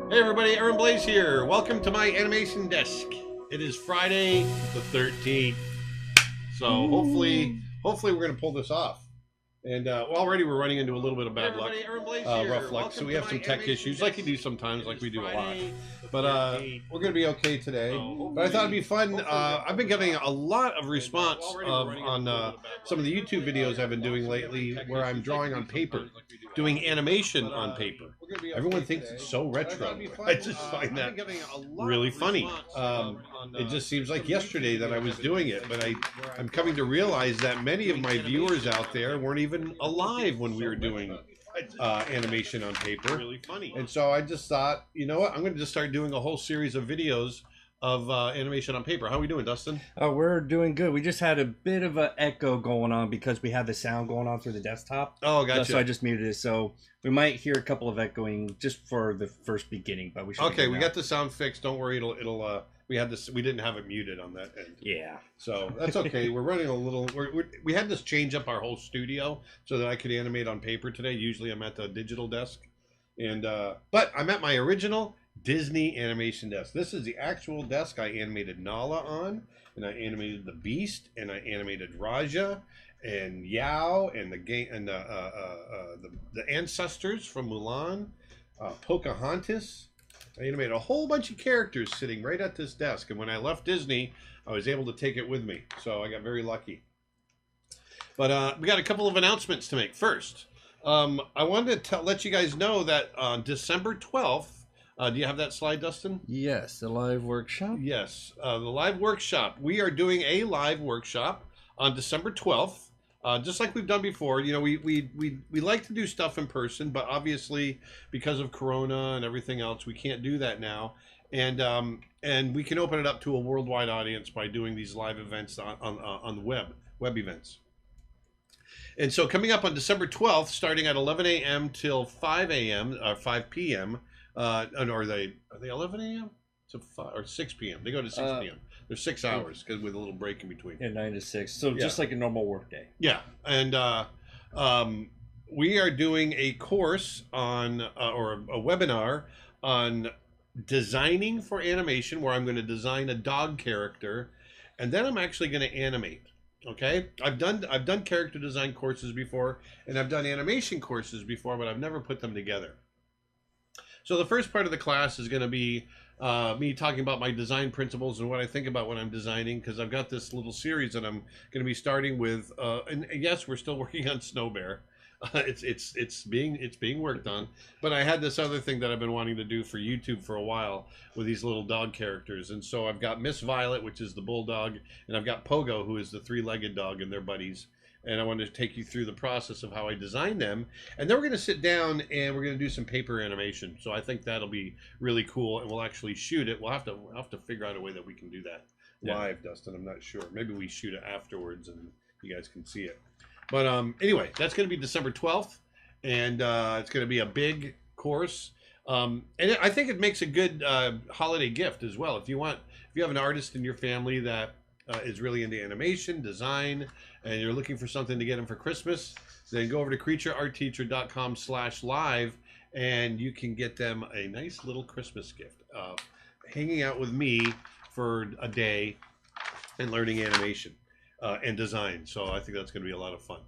Hey everybody, Aaron Blaise here. Welcome to my animation desk. It is Friday the 13th. So hopefully we're gonna pull this off. And well, already we're running into a little bit of bad luck, rough luck. So we have some tech issues, like you do sometimes, like we do a lot. But we're gonna be okay today. But I thought it'd be fun. I've been getting a lot of response on some of the YouTube videos I've been doing lately, where I'm drawing on paper, doing animation on paper. Everyone thinks it's so retro. I just find that really funny. It just seems like yesterday that I was doing it, but I'm coming to realize that many of my viewers out there weren't even alive when we were doing animation on paper. Really funny. And so I just thought, you know what, I'm going to just start doing a whole series of videos of animation on paper. How are we doing, Dustin? We're doing good. We just had a bit of an echo going on because we had the sound going on through the desktop. Oh, gotcha. So I just muted it. So we might hear a couple of echoing just for the first beginning, but we should. Okay, we got the sound fixed. Don't worry, it'll we had this. We didn't have it muted on that end. Yeah. So that's okay. We're running a little. We had this change up our whole studio so that I could animate on paper today. Usually I'm at the digital desk, and but I'm at my original Disney animation desk. This is the actual desk I animated Nala on, and I animated the Beast, and I animated Rajah, and Yao, and the ancestors from Mulan, Pocahontas. I animated a whole bunch of characters sitting right at this desk, and when I left Disney, I was able to take it with me, so I got very lucky. But we got a couple of announcements to make. First, I wanted to let you guys know that on December 12th, do you have that slide, Dustin? Yes, the live workshop. Yes, the live workshop. We are doing a live workshop on December 12th. Just like we've done before. You know, we like to do stuff in person, but obviously because of Corona and everything else, we can't do that now. And we can open it up to a worldwide audience by doing these live events on the web events. And so coming up on December 12th, starting at 11 a.m. till 5 a.m. or 5 p.m. Are they 11 a.m. to 5 or 6 p.m.? They go to 6 p.m. There's 6 hours because with a little break in between. Yeah, 9 to 6. So just like a normal work day. Yeah, and we are doing a course on or a webinar on designing for animation, where I'm going to design a dog character, and then I'm actually going to animate. Okay, I've done character design courses before, and I've done animation courses before, but I've never put them together. So the first part of the class is going to be me talking about my design principles and what I think about when I'm designing, because I've got this little series that I'm going to be starting with. And yes, we're still working on Snow Bear. It's being worked on. But I had this other thing that I've been wanting to do for YouTube for a while with these little dog characters. And so I've got Miss Violet, which is the bulldog, and I've got Pogo, who is the three-legged dog, and their buddies. And I wanted to take you through the process of how I design them. And then we're going to sit down and we're going to do some paper animation. So I think that'll be really cool, and we'll actually shoot it. We'll have to figure out a way that we can do that live, Dustin. I'm not sure. Maybe we shoot it afterwards and you guys can see it. But anyway, that's going to be December 12th, and it's going to be a big course. And I think it makes a good holiday gift as well. If you have an artist in your family that is really into animation, design, and you're looking for something to get them for Christmas, then go over to creatureartteacher.com/live, and you can get them a nice little Christmas gift of hanging out with me for a day and learning animation and design. So I think that's going to be a lot of fun.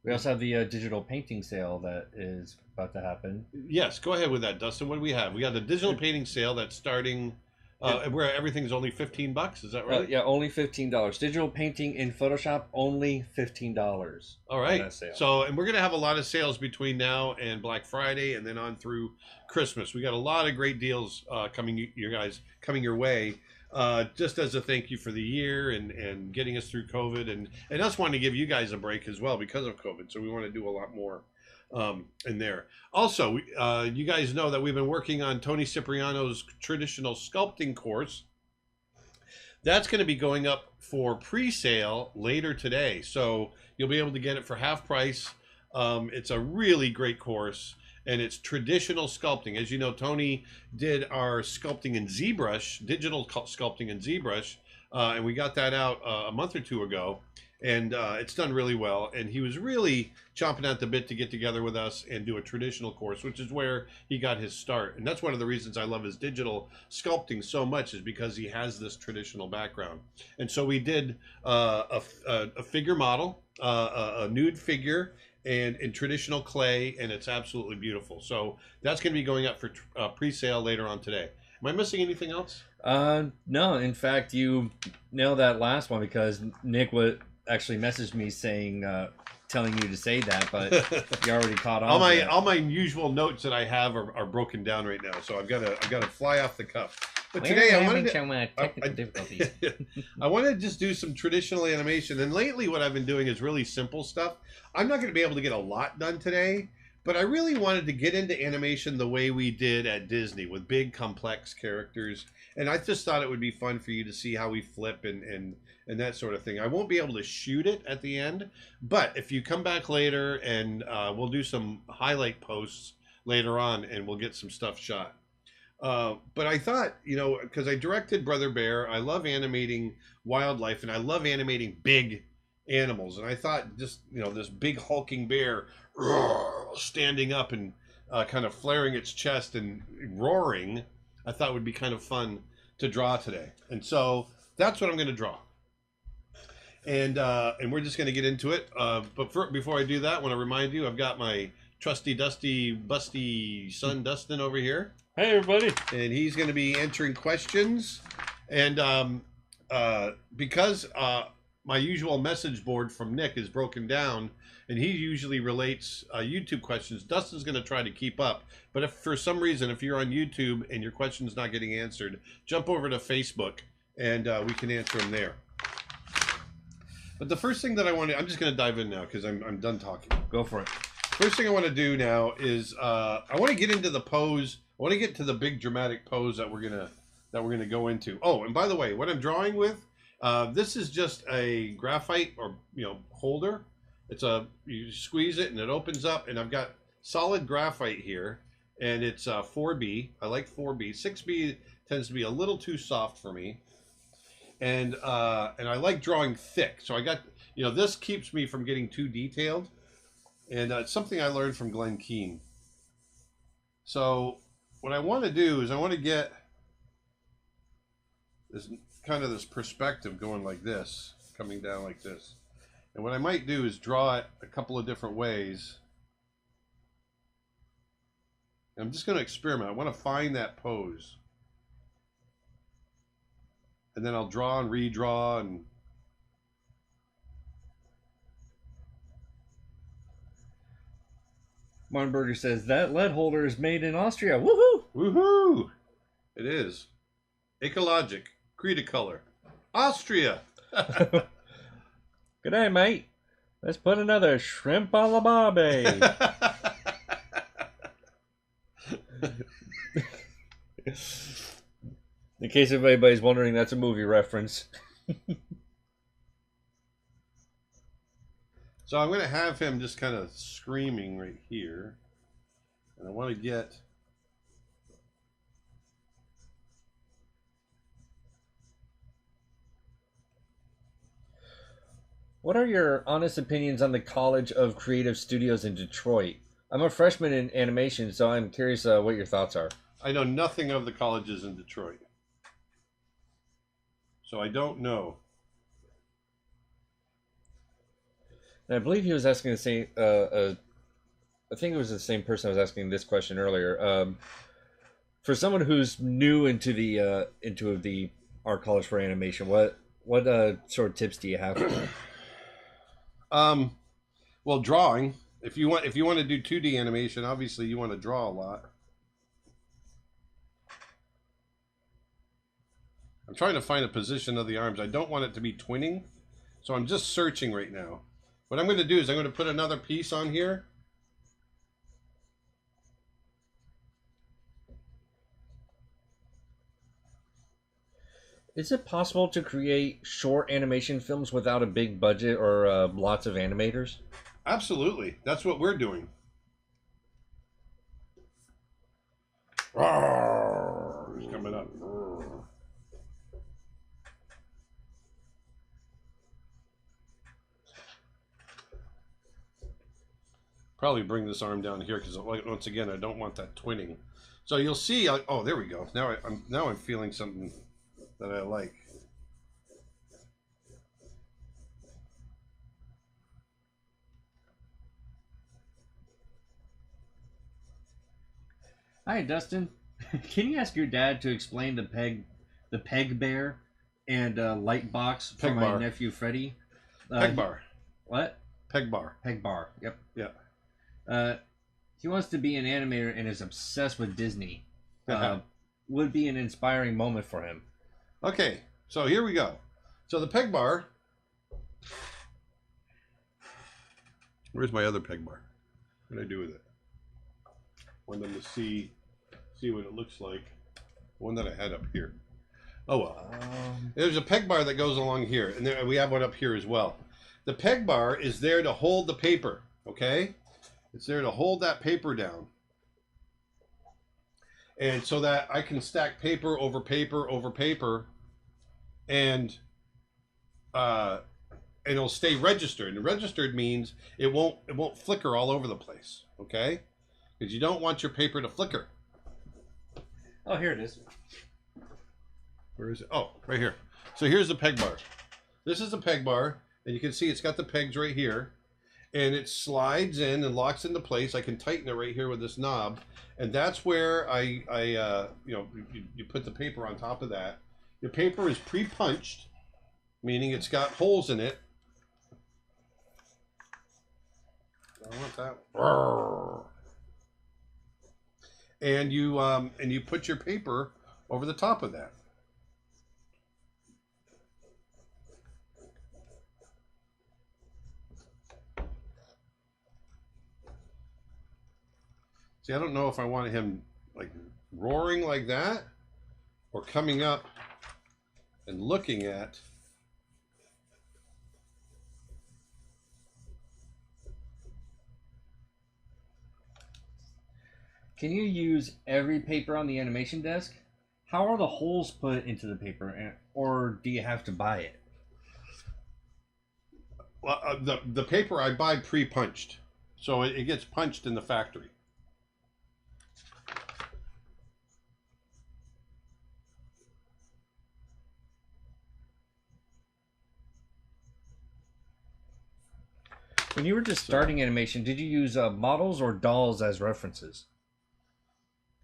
We also have the digital painting sale that is about to happen. Yes, go ahead with that, Dustin. What do we have? We got the digital painting sale that's starting... where everything's only $15, is that right? Yeah, only $15. Digital painting in Photoshop, only $15. All right. So, and we're going to have a lot of sales between now and Black Friday, and then on through Christmas. We got a lot of great deals coming your way, just as a thank you for the year and getting us through COVID, and us wanting to give you guys a break as well because of COVID. So we want to do a lot more in there. Also, you guys know that we've been working on Tony Cipriano's traditional sculpting course. That's going to be going up for pre-sale later today, so you'll be able to get it for half price. It's a really great course, and it's traditional sculpting. As you know, Tony did our sculpting in ZBrush, digital sculpting in ZBrush, and we got that out a month or two ago. and it's done really well. And he was really chomping at the bit to get together with us and do a traditional course, which is where he got his start. And that's one of the reasons I love his digital sculpting so much, is because he has this traditional background. And so we did a figure model, a nude figure, and in traditional clay, and it's absolutely beautiful. So that's going to be going up for pre-sale later on today. Am I missing anything else? No. In fact, you nailed that last one, because Nick would actually messaged me saying, telling you to say that, but you already caught on. All my usual notes that I have are broken down right now, so I've got to fly off the cuff. But today I wanted to, technical difficulties. I want to just do some traditional animation. And lately, what I've been doing is really simple stuff. I'm not going to be able to get a lot done today, but I really wanted to get into animation the way we did at Disney, with big, complex characters. And I just thought it would be fun for you to see how we flip and that sort of thing. I won't be able to shoot it at the end, but if you come back later, and we'll do some highlight posts later on, and we'll get some stuff shot. But I thought, because I directed Brother Bear, I love animating wildlife, and I love animating big animals. And I thought, just, this big hulking bear standing up and kind of flaring its chest and roaring, I thought would be kind of fun to draw today. And so that's what I'm going to draw. And we're just going to get into it. But before I do that, I want to remind you, I've got my trusty, dusty, busty son, Dustin, over here. Hey, everybody. And he's going to be answering questions. And because my usual message board from Nick is broken down, and he usually relates YouTube questions, Dustin's going to try to keep up. But if for some reason, if you're on YouTube and your question's not getting answered, jump over to Facebook, and we can answer them there. But the first thing that I'm just going to dive in now, because I'm done talking. Go for it. First thing I want to do now is I want to get into the pose. I want to get to the big dramatic pose that we're gonna go into. Oh, and by the way, what I'm drawing with, this is just a graphite or holder. You squeeze it and it opens up, and I've got solid graphite here, and it's 4B. I like 4B. 6B tends to be a little too soft for me. And I like drawing thick, so I got this keeps me from getting too detailed, and it's something I learned from Glenn Keane. So what I want to do is I want to get this perspective going like this, coming down like this, and what I might do is draw it a couple of different ways. And I'm just going to experiment. I want to find that pose. And then I'll draw and redraw, and Martinberger says that lead holder is made in Austria. Woohoo! Woohoo! It is. Ecologic, Cretacolor, Austria. Good day, mate. Let's put another shrimp a la barbie. In case if anybody's wondering, that's a movie reference. So I'm going to have him just kind of screaming right here. And I want to get... What are your honest opinions on the College of Creative Studios in Detroit? I'm a freshman in animation, so I'm curious what your thoughts are. I know nothing of the colleges in Detroit. So I don't know. And I believe he was asking the same. I think it was the same person I was asking this question earlier. For someone who's new into the art college for animation, what sort of tips do you have? Well, drawing. If you want to do 2D animation, obviously you want to draw a lot. I'm trying to find a position of the arms. I don't want it to be twinning, so I'm just searching right now. What I'm going to do is I'm going to put another piece on here. Is it possible to create short animation films without a big budget or lots of animators? Absolutely. That's what we're doing. Roar, he's coming up. Roar. probably bring this arm down here because once again I don't want that twinning. So you'll see. Oh, there we go. Now I'm feeling something that I like. Hi, Dustin. Can you ask your dad to explain the peg bear, and light box for Peg my bar. nephew Freddie? Peg bar. What? Peg bar. Peg bar. Yep. Yeah. He wants to be an animator and is obsessed with Disney. Would be an inspiring moment for him. Okay, so here we go. So the peg bar. Where's my other peg bar? What did I do with it? Want them to see what it looks like. One that I had up here. Oh well. There's a peg bar that goes along here, and we have one up here as well. The peg bar is there to hold the paper. Okay, it's there to hold that paper down. And so that I can stack paper over paper over paper, and it'll stay registered. And registered means it won't flicker all over the place. Okay, because you don't want your paper to flicker. Oh, here it is. Where is it? Oh, right here. So here's the peg bar. This is the peg bar, and you can see it's got the pegs right here, and it slides in and locks into place. I can tighten it right here with this knob. And that's where you put the paper on top of that. Your paper is pre-punched, meaning it's got holes in it. I want that. And you put your paper over the top of that. See, I don't know if I want him like roaring like that or coming up and looking at. Can you use every paper on the animation desk? How are the holes put into the paper, or do you have to buy it? Well, the paper I buy pre-punched, so it gets punched in the factory. When you were just starting animation, did you use models or dolls as references?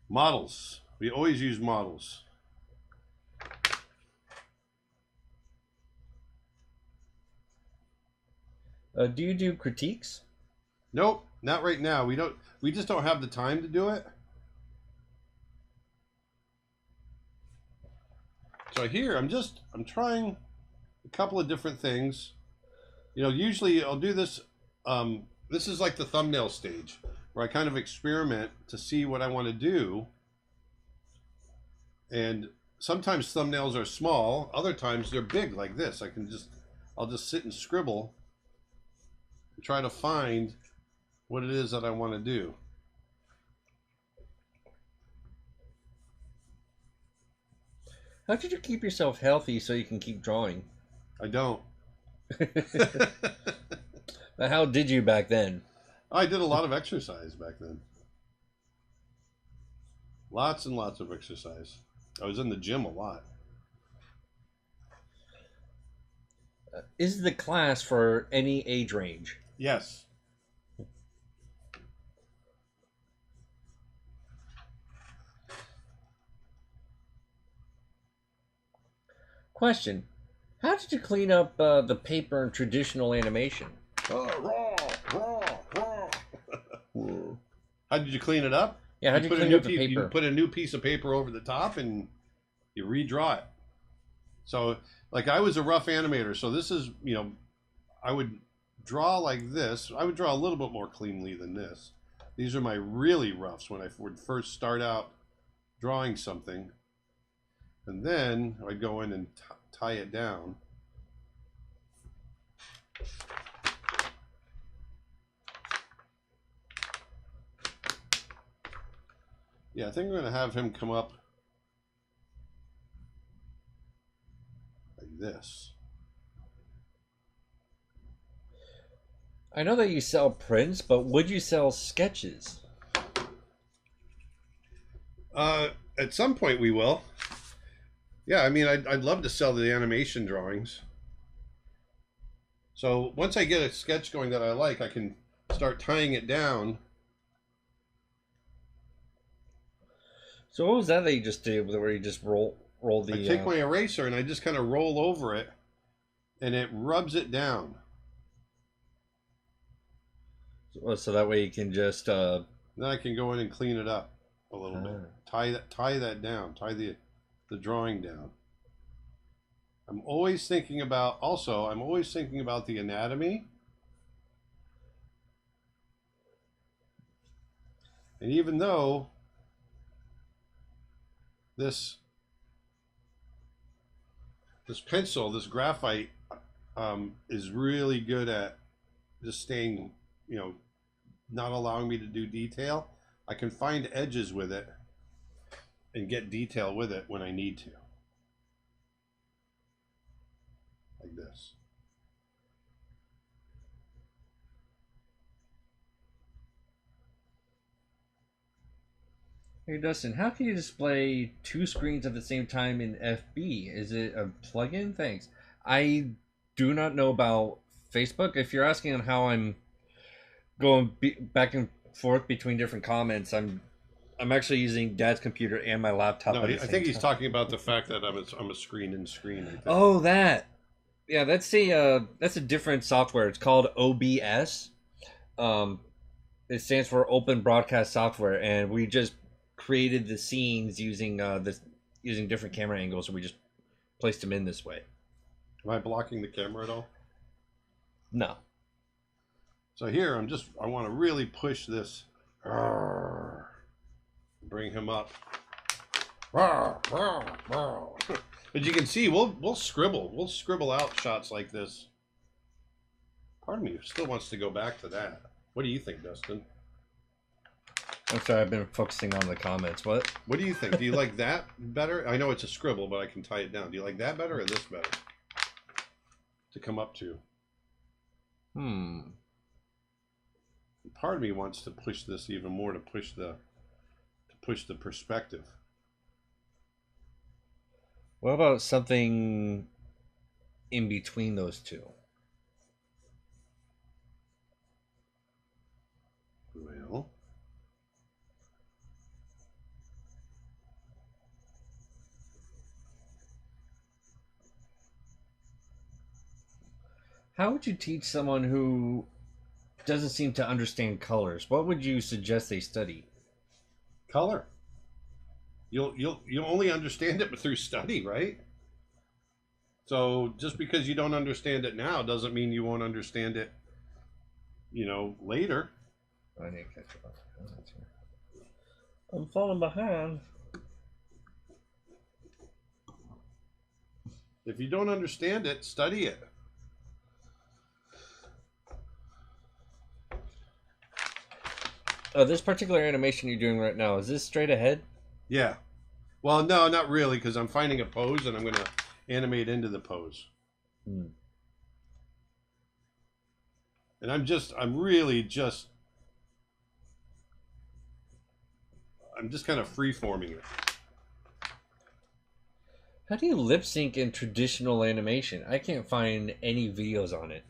Models. We always use models. Do you do critiques? Nope, not right now. We just don't have the time to do it. So here I'm trying a couple of different things. Usually I'll do this. This is like the thumbnail stage where I kind of experiment to see what I want to do. And sometimes thumbnails are small, other times they're big like this. I'll just sit and scribble and try to find what it is that I want to do. How did you keep yourself healthy so you can keep drawing? I don't. How did you back then? I did a lot of exercise back then. Lots and lots of exercise. I was in the gym a lot. Is the class for any age range? Yes. Question. How did you clean up the paper in traditional animation? Raw. How did you clean it up? Yeah, how did you clean up the paper? You put a new piece of paper over the top and you redraw it. So, like, I was a rough animator, so this is, I would draw like this. I would draw a little bit more cleanly than this. These are my really roughs when I would first start out drawing something. And then I'd go in and tie it down. Yeah, I think I'm going to have him come up like this. I know that you sell prints, but would you sell sketches? At some point we will. Yeah, I mean, I'd love to sell the animation drawings. So once I get a sketch going that I like, I can start tying it down. So what was that you just did, where you just roll the? I take my eraser and I just kind of roll over it, and it rubs it down. So that way you can just. Then I can go in and clean it up a little bit. Tie that down. Tie the drawing down. I'm always thinking about the anatomy. And even though this pencil, this graphite, is really good at just staying, not allowing me to do detail, I can find edges with it and get detail with it when I need to. Like this. Hey Dustin, how can you display two screens at the same time in FB? Is it a plugin? Thanks. I do not know about Facebook. If you're asking on how I'm going back and forth between different comments, I'm actually using Dad's computer and my laptop. No, I think he's talking about the fact that I'm a screen in screen. I think. Oh, that. Yeah, that's a different software. It's called OBS. It stands for Open Broadcast Software, and we just created the scenes using using different camera angles, and we just placed them in this way. Am I blocking the camera at all? No. So here I want to really push this. Bring him up. As you can see, we'll scribble out shots like this. Part of me still wants to go back to that. What do you think, Dustin? I'm sorry, I've been focusing on the comments. What do you think? Do you like that better? I know it's a scribble, but I can tie it down. Do you like that better or this better to come up to? Part of me wants to push this even more, to push the perspective. What about something in between those two? Well, how would you teach someone who doesn't seem to understand colors? What would you suggest they study? Color. You'll only understand it through study, right? So just because you don't understand it now doesn't mean you won't understand it, later. I need to catch up. I'm falling behind. If you don't understand it, study it. This particular animation you're doing right now, is this straight ahead? Yeah. Well, no, not really, because I'm finding a pose and I'm going to animate into the pose. And I'm just kind of free-forming it. How do you lip sync in traditional animation? I can't find any videos on it.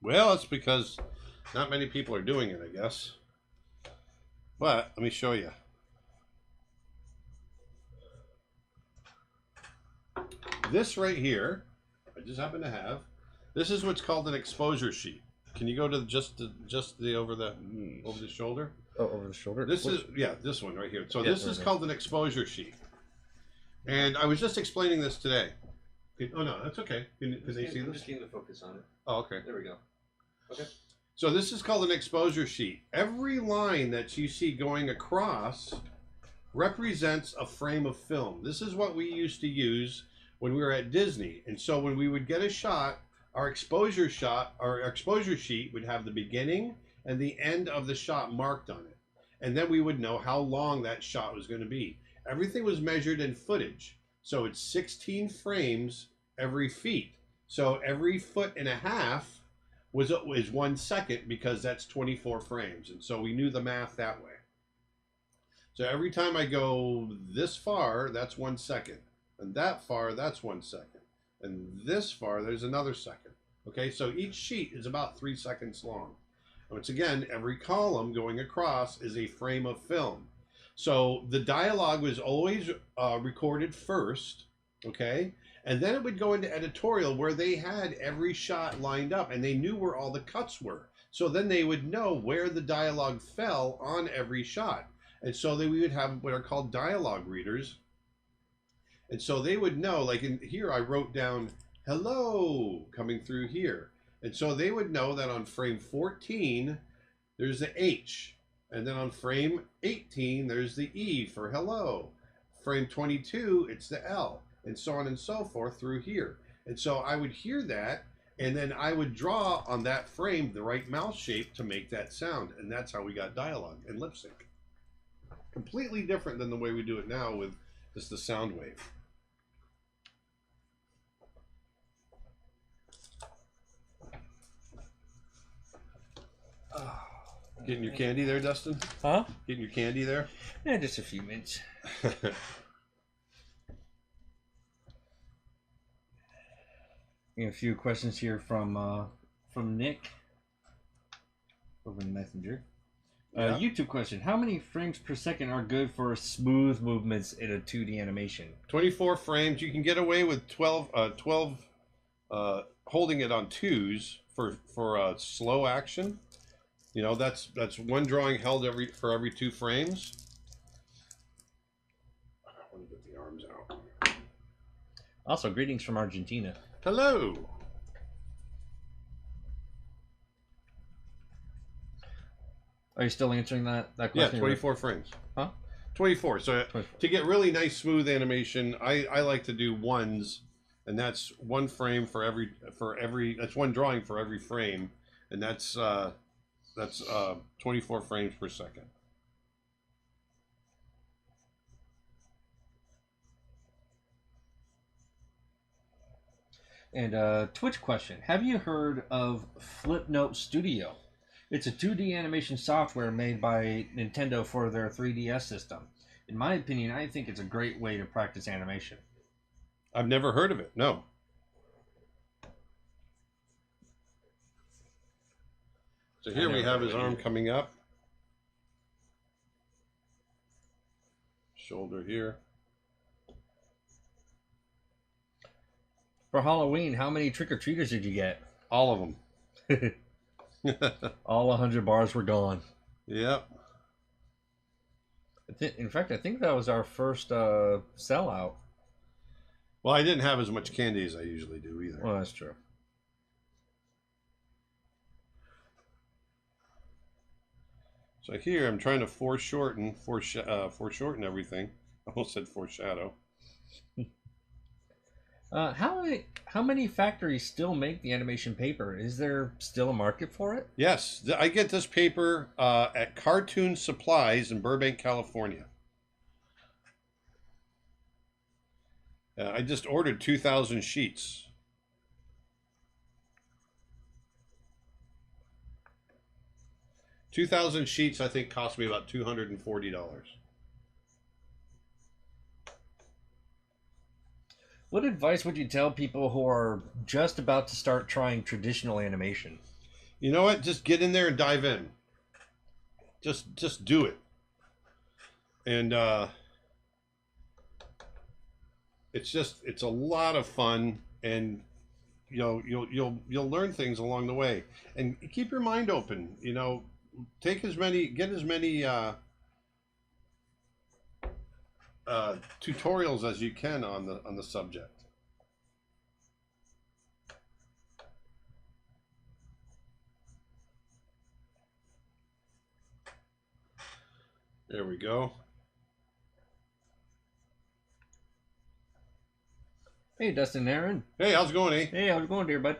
Well, it's because not many people are doing it, I guess. But let me show you. This right here, I just happen to have. This is what's called an exposure sheet. Can you go to just the over the shoulder? Oh, over the shoulder. This one right here. So this is called an exposure sheet. And I was just explaining this today. Oh no, that's okay. Can they see this? I'm just getting the focus on it. Oh, okay. There we go. Okay. So this is called an exposure sheet. Every line that you see going across represents a frame of film. This is what we used to use when we were at Disney. And so when we would get a shot, our exposure sheet would have the beginning and the end of the shot marked on it. And then we would know how long that shot was going to be. Everything was measured in footage. So it's 16 frames every feet. So every foot and a half is 1 second, because that's 24 frames, and so we knew the math that way. So every time I go this far, that's 1 second, and that far, that's 1 second, and this far, there's another second. Okay, so each sheet is about 3 seconds long. Once again, every column going across is a frame of film. So the dialogue was always recorded first, okay? And then it would go into editorial, where they had every shot lined up and they knew where all the cuts were. So then they would know where the dialogue fell on every shot. And so we would have what are called dialogue readers. And so they would know, like in here, I wrote down hello coming through here. And so they would know that on frame 14, there's the H. And then on frame 18, there's the E for hello. Frame 22, it's the L. And so on and so forth through here. And so I would hear that, and then I would draw on that frame the right mouth shape to make that sound. And that's how we got dialogue and lip sync. Completely different than the way we do it now with just the sound wave. Getting your candy there, Dustin? Huh? Getting your candy there? Yeah, just a few minutes. A few questions here from Nick over in Messenger. Yeah. YouTube question: how many frames per second are good for smooth movements in a 2D animation? 24 frames. You can get away with 12 holding it on twos for slow action. You know, that's one drawing held for every 2 frames. I want to get the arms out. Also, greetings from Argentina. Hello. Are you still answering that question? Yeah, 24 frames. Huh? 24. So 24. To get really nice smooth animation, I like to do ones, and that's 1 frame for every that's 1 drawing for every frame, and that's 24 frames per second. And Twitch question: have you heard of Flipnote Studio? It's a 2D animation software made by Nintendo for their 3DS system. In my opinion, I think it's a great way to practice animation. I've never heard of it. No. So here we have his arm coming up. Shoulder here. For Halloween, how many trick-or-treaters did you get? All of them. All 100 bars were gone. Yep. In fact, I think that was our first sellout. Well, I didn't have as much candy as I usually do either. Well, that's true. So here I'm trying to foreshorten everything. I almost said foreshadow. How many factories still make the animation paper? Is there still a market for it? Yes, I get this paper at Cartoon Supplies in Burbank, California. I just ordered 2,000 sheets. $2,000 sheets, I think, cost me about $240. What advice would you tell people who are just about to start trying traditional animation? You know what? Just get in there and dive in. Just do it. And it's a lot of fun, and you know you'll learn things along the way. And keep your mind open. You know, get as many tutorials as you can on the subject. There we go. Hey, Dustin and Aaron. Hey, how's it going, eh? Hey, how's it going, dear bud?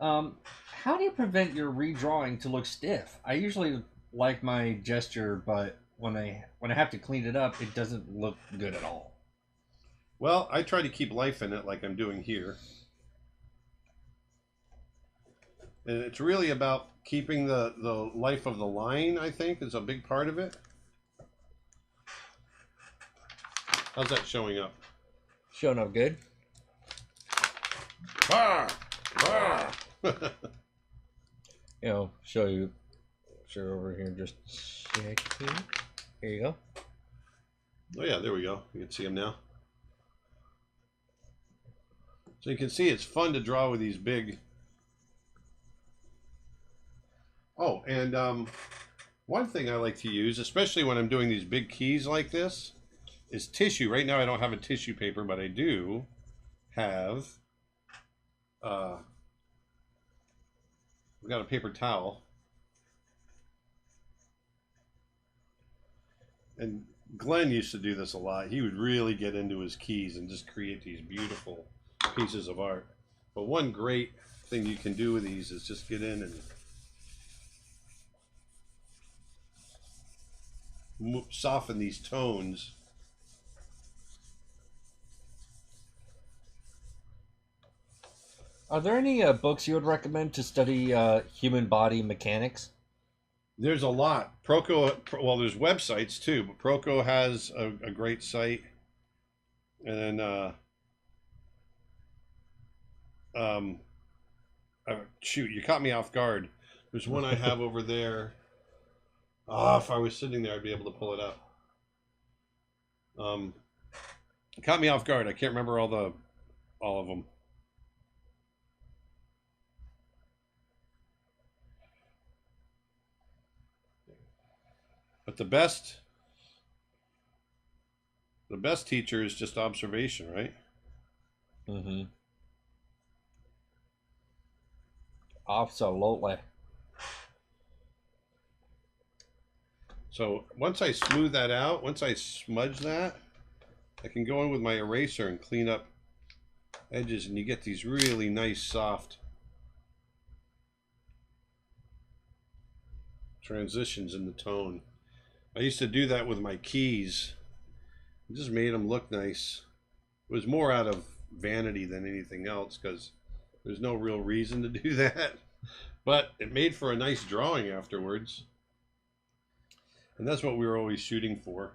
How do you prevent your redrawing to look stiff? I usually like my gesture, but when I have to clean it up, it doesn't look good at all. Well, I try to keep life in it like I'm doing here. And it's really about keeping the life of the line, I think, is a big part of it. How's that showing up? Showing up good. Bar! Bar! You know, show you over here. Just checking. Here you go. Oh yeah, there we go. You can see them now. So you can see it's fun to draw with these big. Oh, and one thing I like to use, especially when I'm doing these big keys like this, is tissue. Right now I don't have a tissue paper, but I do have. I've got a paper towel. And Glenn used to do this a lot. He would really get into his keys and just create these beautiful pieces of art. But one great thing you can do with these is just get in and soften these tones. Are there any books you would recommend to study human body mechanics? There's a lot. Well, there's websites too, but Proco has a great site. And then, shoot, you caught me off guard. There's one I have over there. Ah, if I was sitting there, I'd be able to pull it up. It caught me off guard. I can't remember all of them. But the best teacher is just observation, right? Mm-hmm. Absolutely. So once I smooth that out, once I smudge that, I can go in with my eraser and clean up edges, and you get these really nice soft transitions in the tone. I used to do that with my keys. It just made them look nice. It was more out of vanity than anything else, because there's no real reason to do that. But it made for a nice drawing afterwards. And that's what we were always shooting for.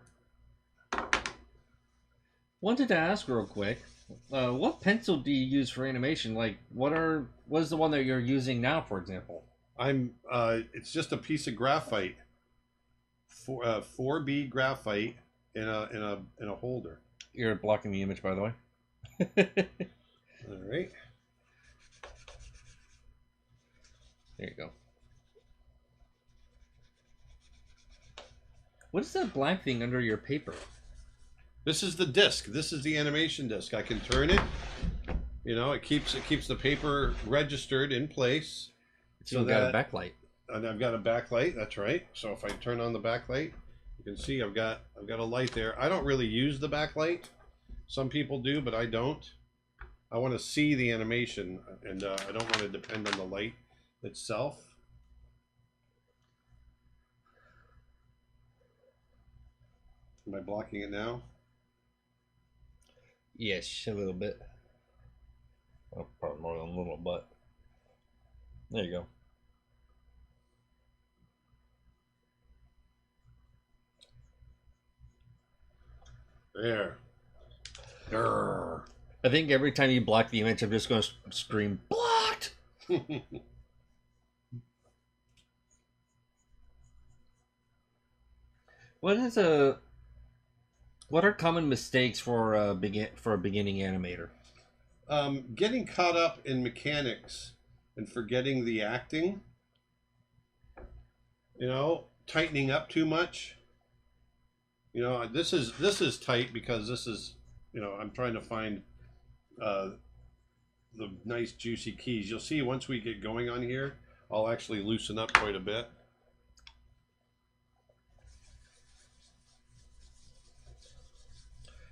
Wanted to ask real quick, what pencil do you use for animation? Like, what is the one that you're using now, for example? It's just a piece of graphite, 4B graphite in a holder. You're blocking the image, by the way. All right. There you go. What is that black thing under your paper? This is the disc. This is the animation disc. I can turn it. You know, it keeps the paper registered in place. So you've got a backlight. And I've got a backlight. That's right. So if I turn on the backlight, you can see I've got a light there. I don't really use the backlight. Some people do, but I don't. I want to see the animation, and I don't want to depend on the light itself. Am I blocking it now? Yes, a little bit. Oh, probably more than a little, but there you go. There. Grr. I think every time you block the image, I'm just going to scream, blocked! What are common mistakes for a beginning animator? Getting caught up in mechanics and forgetting the acting. You know, tightening up too much. You know, this is tight because this is, you know, I'm trying to find the nice juicy keys. You'll see once we get going on here, I'll actually loosen up quite a bit.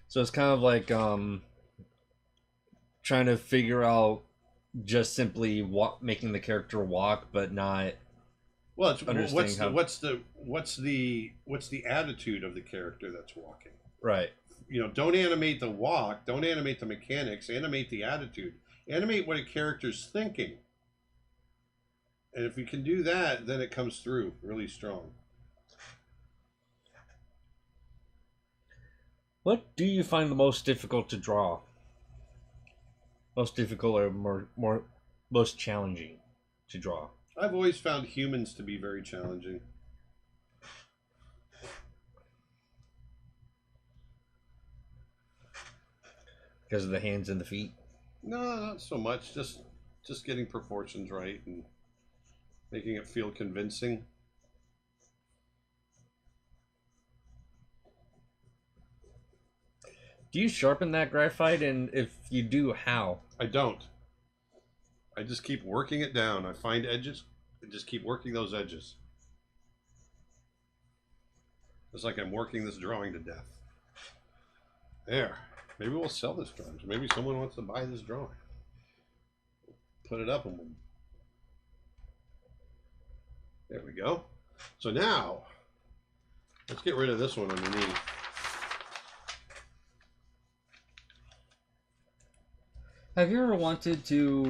So it's kind of like trying to figure out just simply making the character walk, but not. Well, it's what's the attitude of the character that's walking? Right. You know, don't animate the walk, don't animate the mechanics, animate the attitude. Animate what a character's thinking. And if we can do that, then it comes through really strong. What do you find the most difficult to draw? Most difficult or most challenging to draw? I've always found humans to be very challenging. Because of the hands and the feet? No, not so much. Just getting proportions right and making it feel convincing. Do you sharpen that graphite, and if you do, how? I don't. I just keep working it down. I find edges and just keep working those edges. It's like I'm working this drawing to death. There. Maybe we'll sell this drawing. Maybe someone wants to buy this drawing. Put it up and we'll... There we go. So now, let's get rid of this one underneath. Have you ever wanted to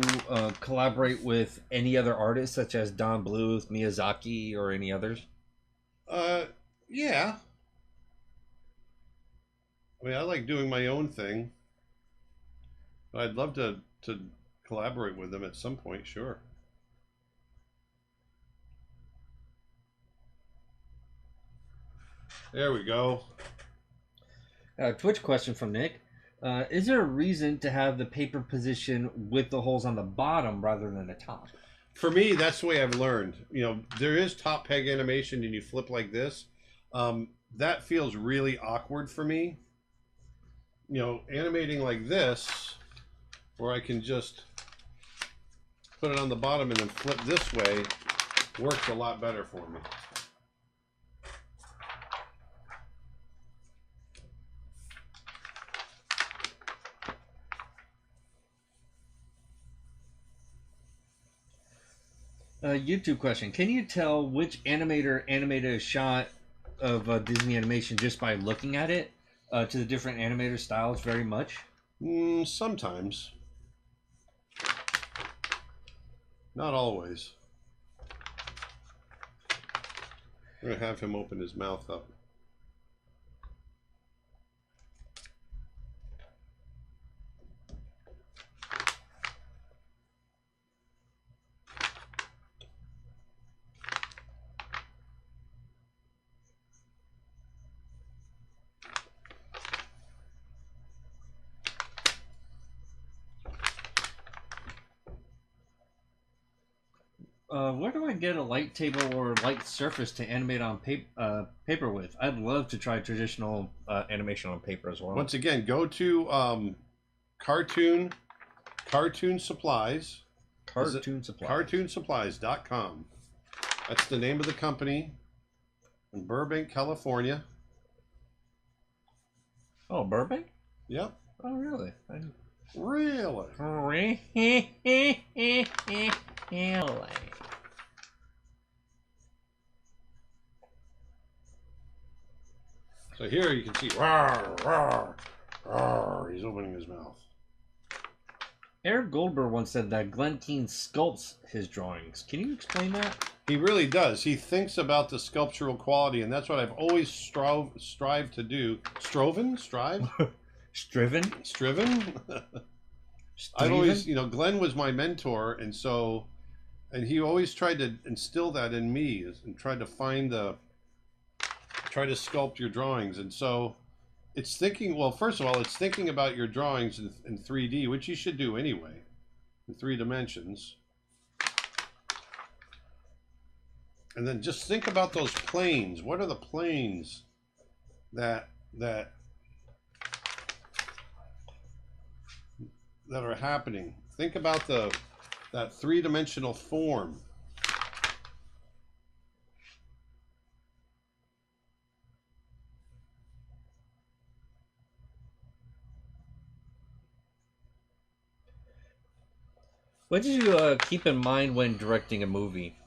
collaborate with any other artists, such as Don Bluth, Miyazaki, or any others? Yeah. I mean, I like doing my own thing. But I'd love to collaborate with them at some point, sure. There we go. Twitch question from Nick. Is there a reason to have the paper position with the holes on the bottom rather than the top? For me, that's the way I've learned. You know, there is top peg animation and you flip like this. That feels really awkward for me. You know, animating like this, where I can just put it on the bottom and then flip this way, works a lot better for me. YouTube question. Can you tell which animator animated a shot of Disney animation just by looking at it to the different animator styles very much? Sometimes. Not always. I'm going to have him open his mouth up. Where do I get a light table or light surface to animate on paper with? I'd love to try traditional animation on paper as well. Once again, go to Cartoon Supplies. Cartoonsupplies.com. That's the name of the company in Burbank, California. Oh, Burbank? Yep. Oh, really? Really? Really? So here you can see, rawr, rawr, rawr, he's opening his mouth. Eric Goldberg once said that Glenn Keane sculpts his drawings. Can you explain that? He really does. He thinks about the sculptural quality, and that's what I've always strived to do. Striven? I've always, you know, Glenn was my mentor, and so, and he always tried to instill that in me, and tried to try to sculpt your drawings. And so it's thinking, well, first of all, it's thinking about your drawings in 3D, which you should do anyway, in 3 dimensions. And then just think about those planes. What are the planes that are happening? Think about that 3-dimensional form. What did you keep in mind when directing a movie?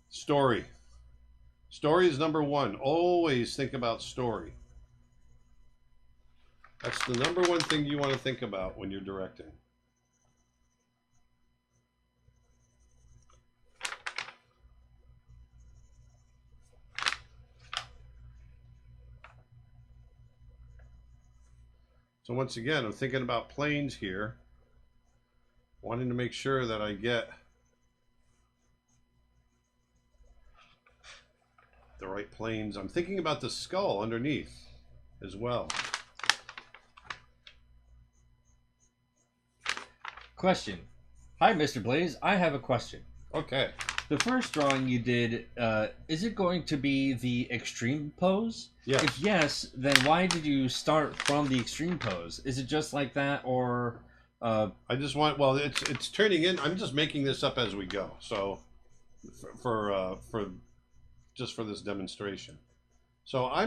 Story. Story is number one. Always think about story. That's the number one thing you want to think about when you're directing. So once again, I'm thinking about planes here, wanting to make sure that I get the right planes. I'm thinking about the skull underneath as well. Question. Hi, Mr. Blaise. I have a question. Okay. The first drawing you did, is it going to be the extreme pose? Yes. If yes, then why did you start from the extreme pose? Is it just like that, or? I just want. Well, it's turning in. I'm just making this up as we go. So, for just for this demonstration. So I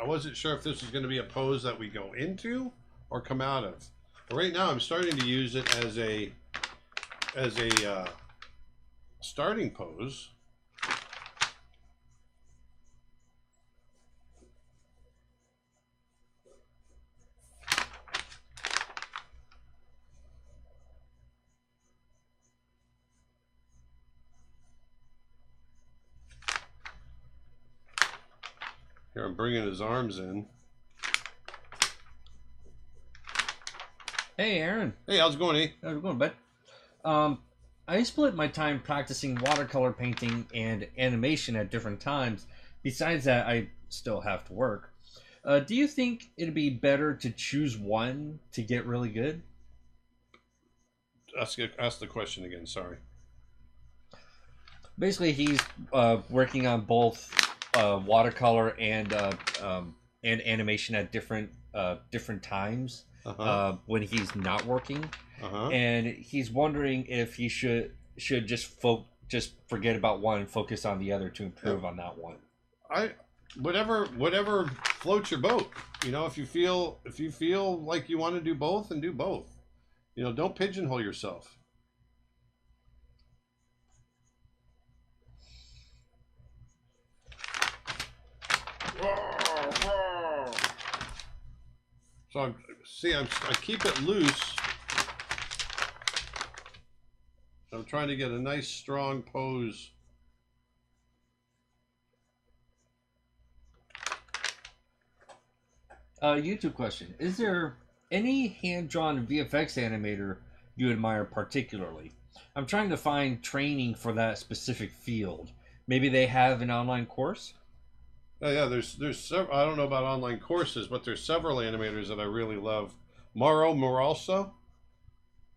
wasn't sure if this was going to be a pose that we go into or come out of. But right now, I'm starting to use it as a starting pose. Here, I'm bringing his arms in. Hey, Aaron. Hey, how's it going, eh? How's it going, bud? I split my time practicing watercolor painting and animation at different times. Besides that, I still have to work. Do you think it'd be better to choose one to get really good? Ask the question again. Sorry. Basically, he's working on both watercolor and animation at different times when he's not working, and he's wondering if he should just forget about one and focus on the other to improve on that one. Whatever floats your boat. You know, if you feel like you want to do both, then do both. You know, don't pigeonhole yourself. So I keep it loose. I'm trying to get a nice strong pose. YouTube question: is there any hand-drawn VFX animator you admire particularly? I'm trying to find training for that specific field. Maybe they have an online course. Oh yeah, there's several. I don't know about online courses, but there's several animators that I really love. Mauro Moralso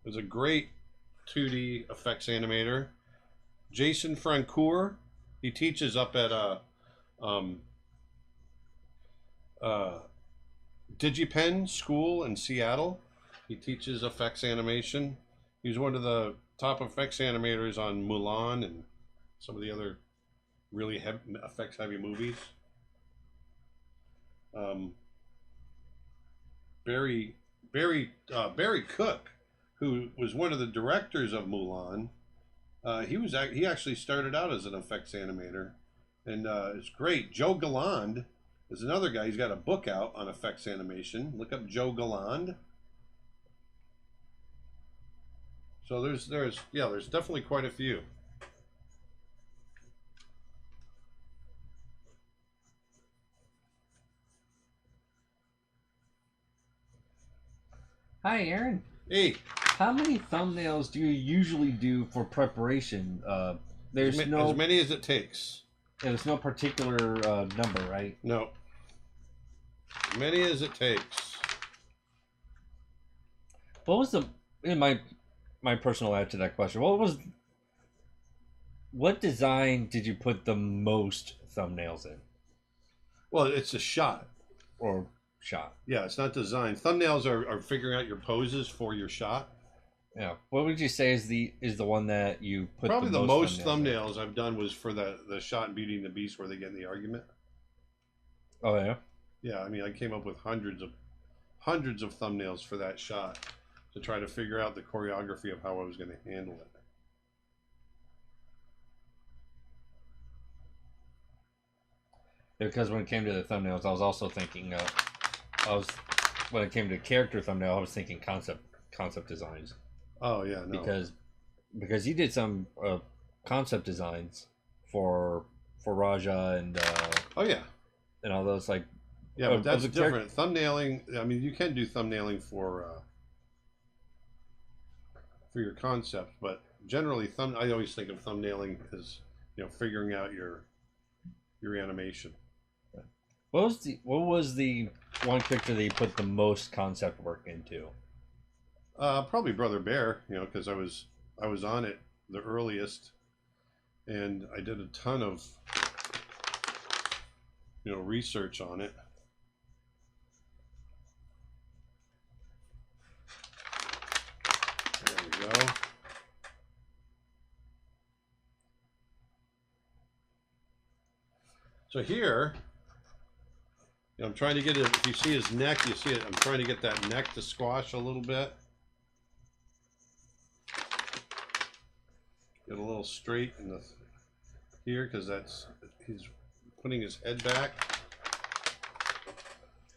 is a great 2D effects animator. Jason Francoeur, he teaches up at DigiPen School in Seattle. He teaches effects animation. He's one of the top effects animators on Mulan and some of the other really effects heavy movies. Barry Cook, who was one of the directors of Mulan, he actually started out as an effects animator, and it's great. Joe Galland is another guy. He's got a book out on effects animation. Look up Joe Galland. So there's definitely quite a few. Hi, Aaron. Hey. How many thumbnails do you usually do for preparation? There's as many as it takes. There's no particular number, right? No. As many as it takes. What was my personal answer to that question? What design did you put the most thumbnails in? Well, it's a shot. Or shot. Yeah, it's not design. Thumbnails are figuring out your poses for your shot. Yeah. What would you say is the one that you put probably the most thumbnails in? I've done was for the shot in Beauty and the Beast where they get in the argument. Oh yeah. Yeah, I mean I came up with hundreds of thumbnails for that shot to try to figure out the choreography of how I was going to handle it. Because when it came to the thumbnails, I was also thinking when it came to character thumbnail, I was thinking concept designs. Oh yeah, no. Because you did some concept designs for Rajah and oh yeah, and all those, like Yeah, but of that's the different. Thumbnailing. I mean, you can do thumbnailing for your concept, but generally, I always think of thumbnailing as figuring out your animation. What was the one character that you put the most concept work into? Probably Brother Bear, because I was on it the earliest, and I did a ton of research on it. There we go. So here, I'm trying to get it. If you see his neck, you see it. I'm trying to get that neck to squash a little bit. Get a little straight in the here because he's putting his head back.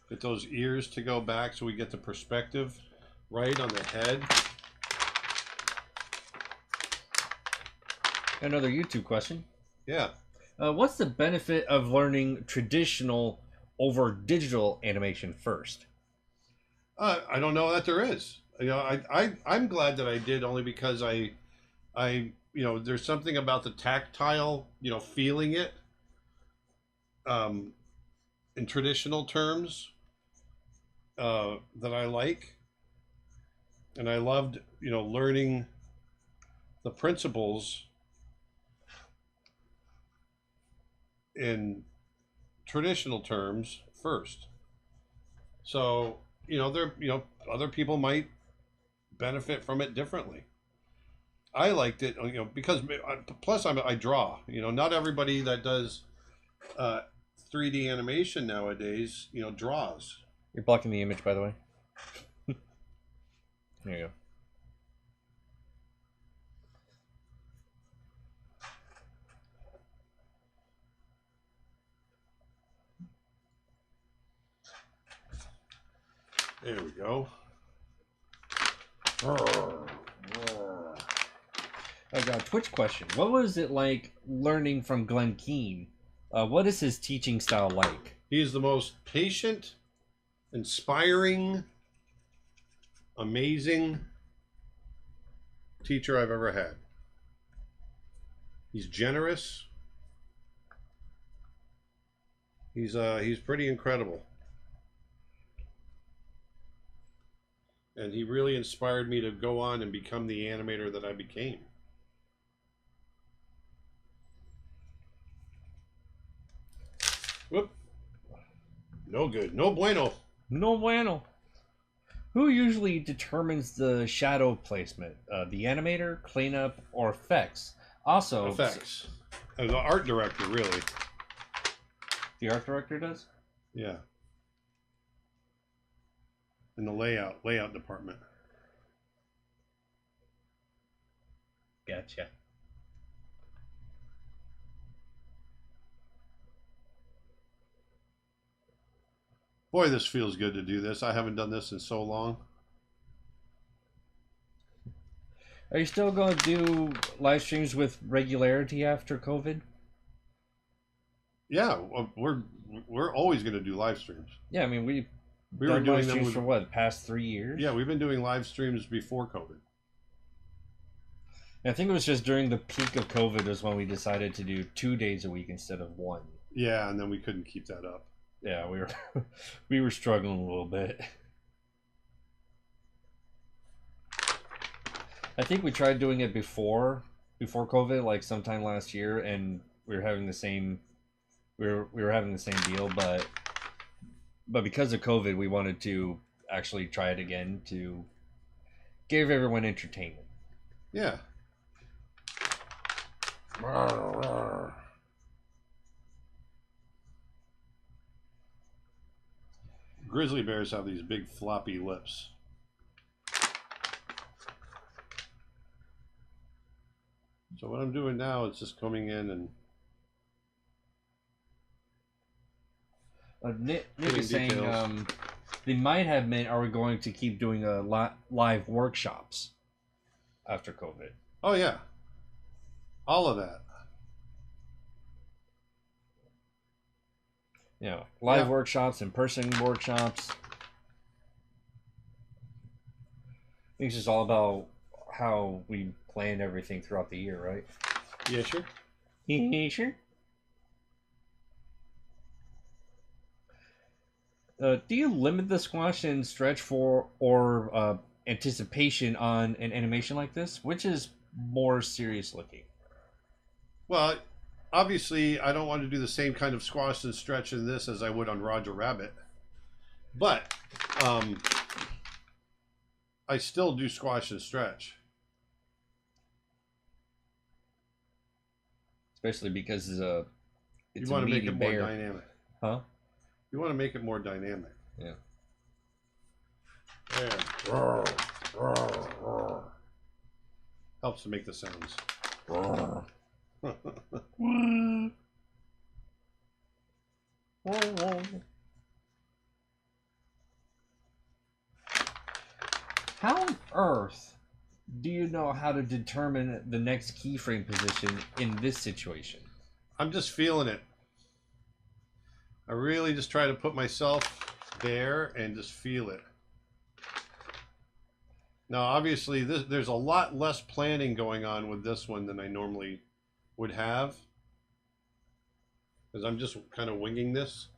Get those ears to go back so we get the perspective right on the head. Another YouTube question. Yeah. What's the benefit of learning traditional over digital animation first? I don't know that there is. I'm glad that I did, only because there's something about the tactile, feeling it, in traditional terms, that I like, and I loved, learning the principles in traditional terms first. So, other people might benefit from it differently. I liked it, because plus I draw. Not everybody that does 3D animation nowadays, draws. You're blocking the image, by the way. There you go. There we go. I got a Twitch question. What was it like learning from Glenn Keane? What is his teaching style like? He's the most patient, inspiring, amazing teacher I've ever had. He's generous. He's pretty incredible. And he really inspired me to go on and become the animator that I became. Whoop. No good. No bueno. No bueno. Who usually determines the shadow placement? The animator, cleanup, or effects? Also, Effects. The art director, really. The art director does? Yeah. In the layout department. Gotcha. Boy, this feels good to do this. I haven't done this in so long. Are you still going to do live streams with regularity after COVID? Yeah, we're always going to do live streams. Yeah, I mean we were done doing live them streams with, for what, the past 3 years? Yeah, we've been doing live streams before COVID. I think it was just during the peak of COVID was when we decided to do 2 days a week instead of one. Yeah, and then we couldn't keep that up. Yeah, we were struggling a little bit. I think we tried doing it before COVID, like sometime last year, and we were having the same deal, but because of COVID, we wanted to actually try it again to give everyone entertainment. Yeah. Grizzly bears have these big floppy lips. So what I'm doing now is just coming in and Nick is saying they might have meant, are we going to keep doing live workshops after COVID? Oh yeah, all of that. You know, live Yeah. workshops, in-person workshops. I think it's just all about how we plan everything throughout the year, right? Yeah, sure. Yeah, sure. Do you limit the squash and stretch for or anticipation on an animation like this? Which is more serious looking? Well, obviously, I don't want to do the same kind of squash and stretch in this as I would on Roger Rabbit, but um, I still do squash and stretch. Especially because You it's a want to make meaty it more bear. dynamic. Huh? You want to make it more dynamic. Yeah. There. Helps to make the sounds. How on earth do you know how to determine the next keyframe position in this situation? I'm just feeling it. I really just try to put myself there and just feel it. Now, obviously, there's a lot less planning going on with this one than I normally would have, because I'm just kind of winging this.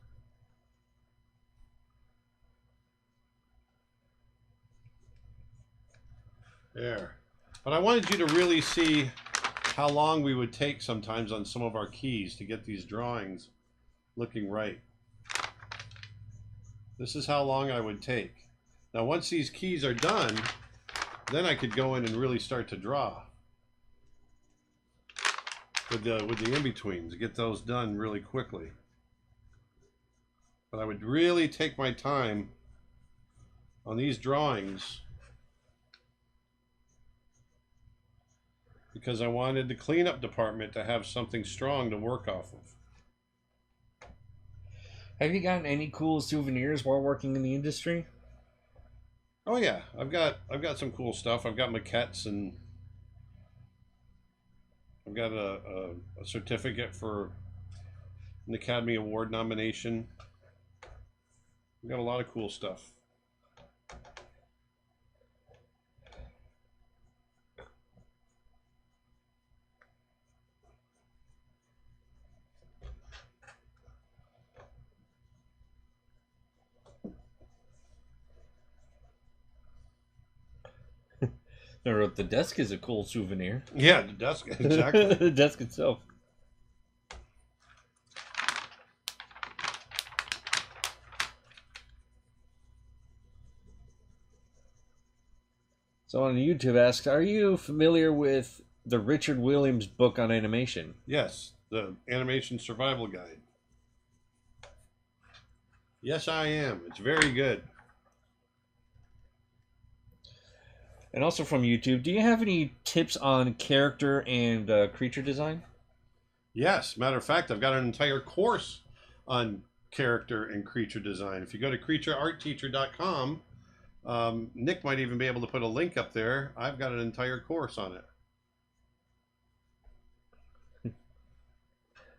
There. But I wanted you to really see how long we would take sometimes on some of our keys to get these drawings looking right. This is how long I would take. Now, once these keys are done, then I could go in and really start to draw with the in-betweens, get those done really quickly. But I would really take my time on these drawings because I wanted the cleanup department to have something strong to work off of. Have you gotten any cool souvenirs while working in the industry? Oh yeah, I've got some cool stuff. I've got maquettes and I've got a certificate for an Academy Award nomination. We've got a lot of cool stuff. Or the desk is a cool souvenir. Yeah, the desk, exactly. The desk itself. So on YouTube asks, are you familiar with the Richard Williams book on animation? Yes, the Animation Survival Guide. Yes, I am. It's very good. And also from YouTube, do you have any tips on character and creature design? Yes, matter of fact, I've got an entire course on character and creature design. If you go to creatureartteacher.com, Nick might even be able to put a link up there. I've got an entire course on it.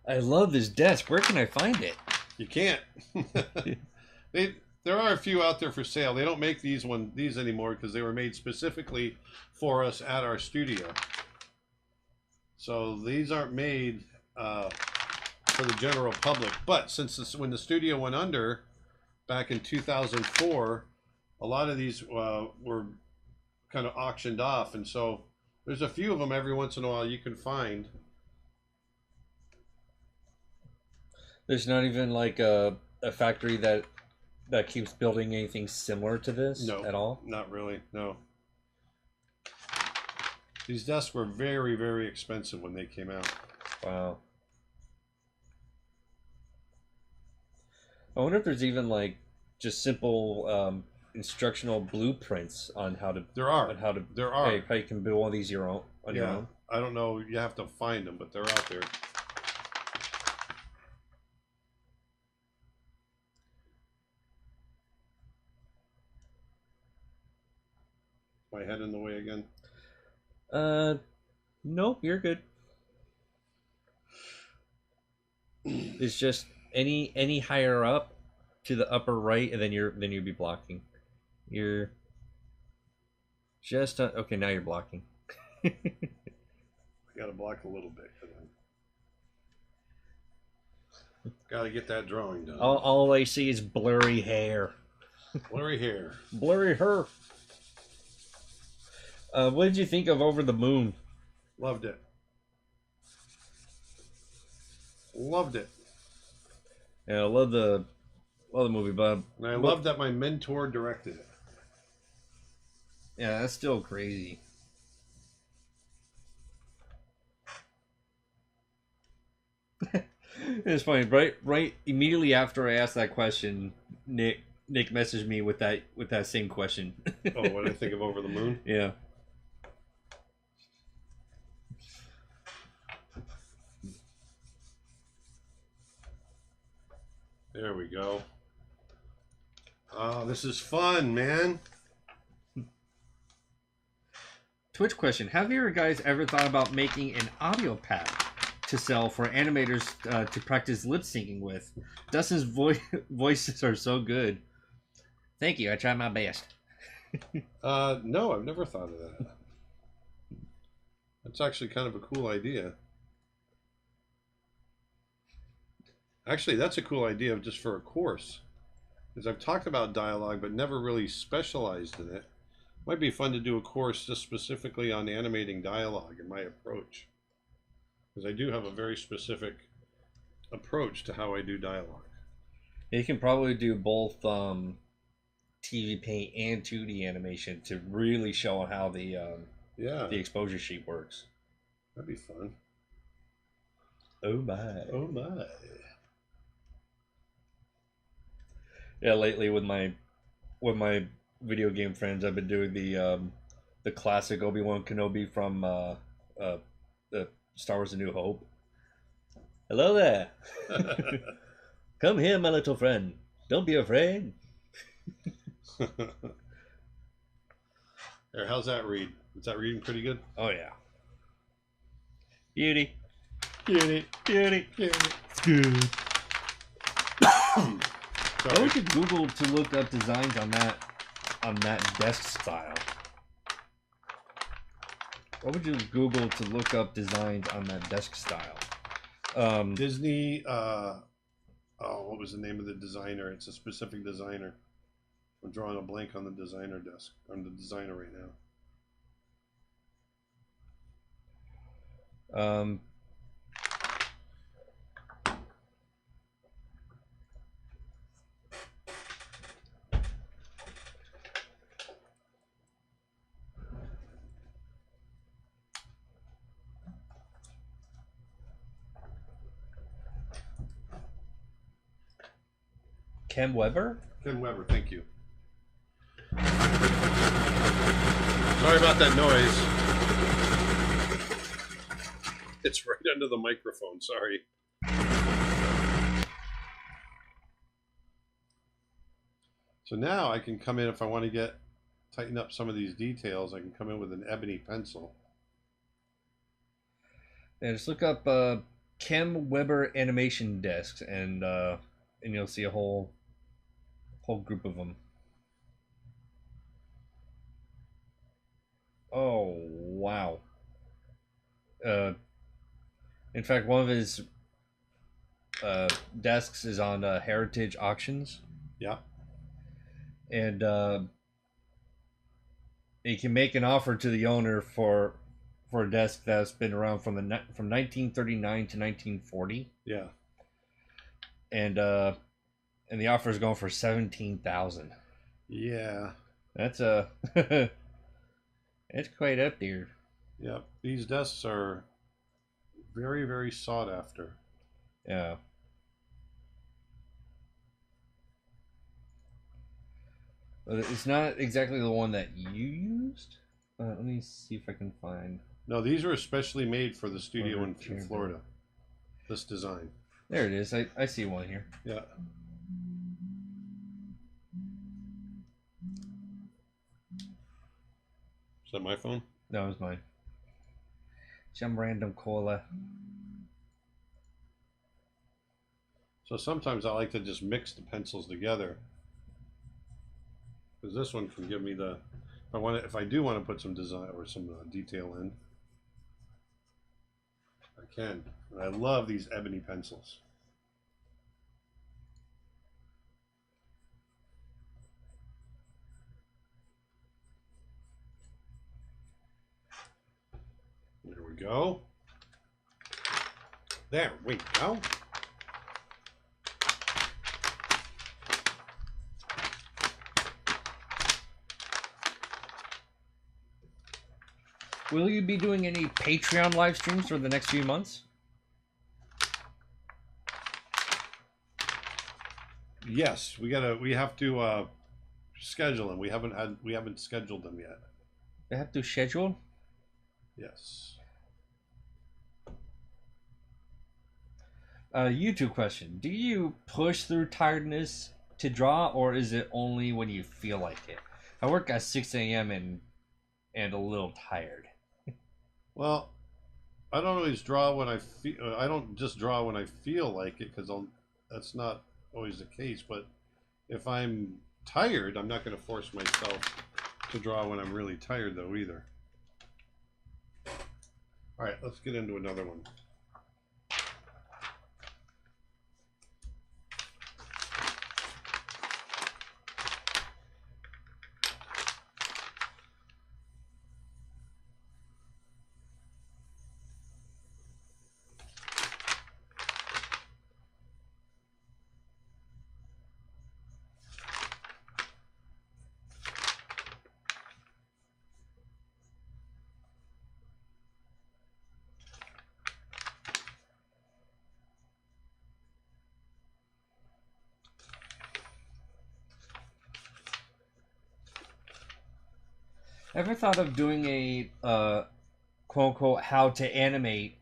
I love this desk. Where can I find it? You can't. There are a few out there for sale. They don't make these anymore because they were made specifically for us at our studio. So these aren't made for the general public. But when the studio went under back in 2004, a lot of these were kind of auctioned off, and so there's a few of them every once in a while you can find. There's not even like a factory that keeps building anything similar to this at all? Not really, no. These desks were very, very expensive when they came out. Wow. I wonder if there's even like just simple instructional blueprints on how to. There are. On how to. There are. How you can build one of these your own on your own. I don't know. You have to find them, but they're out there. My head in the way again. Nope, you're good. It's just any higher up to the upper right, and then you'd be blocking. You're just okay. Now you're blocking. I got to block a little bit. Got to get that drawing done. All I see is blurry hair. Blurry hair. Blurry hair. What did you think of Over the Moon? Loved it. Loved it. Yeah, I love the movie, but And I love that my mentor directed it. Yeah, that's still crazy. It's funny, right immediately after I asked that question, Nick messaged me with that same question. Oh, what I think of Over the Moon? Yeah. There we go. Oh, this is fun, man. Twitch question: have you guys ever thought about making an audio pad to sell for animators to practice lip syncing with? Dustin's voices are so good. Thank you. I tried my best. No, I've never thought of that. That's actually kind of a cool idea. Actually, that's a cool idea just for a course. Because I've talked about dialogue, but never really specialized in it. Might be fun to do a course just specifically on animating dialogue and my approach. Because I do have a very specific approach to how I do dialogue. You can probably do both TV Paint and 2D animation to really show how the exposure sheet works. That'd be fun. Oh my! Oh my! Yeah, lately with my video game friends, I've been doing the classic Obi-Wan Kenobi from the Star Wars: A New Hope. Hello there. Come here, my little friend. Don't be afraid. There, how's that read? Is that reading pretty good? Oh yeah. Beauty. Beauty. Beauty. Beauty. It's good. Sorry. What would you Google to look up designs on that desk style? What would you Google to look up designs on that desk style? Disney. What was the name of the designer? It's a specific designer. I'm drawing a blank on the designer desk. I'm the designer right now. Ken Weber? Ken Weber, thank you. Sorry about that noise. It's right under the microphone, sorry. So now I can come in if I want to tighten up some of these details. I can come in with an ebony pencil. Yeah, just look up Ken Weber animation desks, and you'll see a whole group of them. Oh wow! In fact, one of his desks is on Heritage Auctions. Yeah. And you can make an offer to the owner for a desk that's been around from 1939 to 1940. Yeah. And the offer is going for $17,000. Yeah. That's it's quite up there. Yeah. These desks are very, very sought after. Yeah. It's not exactly the one that you used. Let me see if I can find. No, these were especially made for the studio in Florida. This design. There it is. I see one here. Yeah. Is that my phone? No, it was mine. Some random cola. So sometimes I like to just mix the pencils together, because this one can give me the, if I do want to put some design or some detail in, I can. And I love these ebony pencils. There we go. There we go. Will you be doing any Patreon live streams for the next few months? Yes, we have to schedule them. We haven't scheduled them yet. They have to schedule? Yes. YouTube question. Do you push through tiredness to draw, or is it only when you feel like it? I work at 6 a.m. and a little tired. Well, I don't always draw when I feel. I don't just draw when I feel like it, because that's not always the case. But if I'm tired, I'm not going to force myself to draw when I'm really tired, though, either. All right, let's get into another one. Ever thought of doing a quote unquote how to animate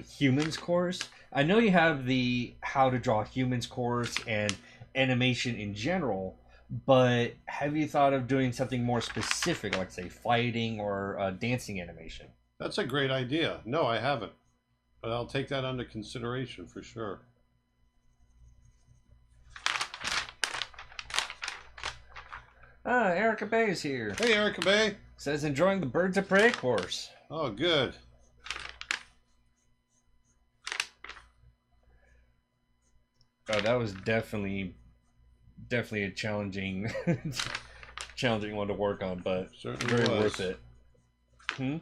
humans course? I know you have the how to draw humans course and animation in general, but have you thought of doing something more specific, like say fighting or dancing animation? That's a great idea. No, I haven't, but I'll take that under consideration for sure. Ah, Erica Bay is here. Hey, Erica Bay. Says enjoying the Birds of Prey course. Oh, good. Oh, that was definitely a challenging challenging one to work on, but Certainly very was. worth it. I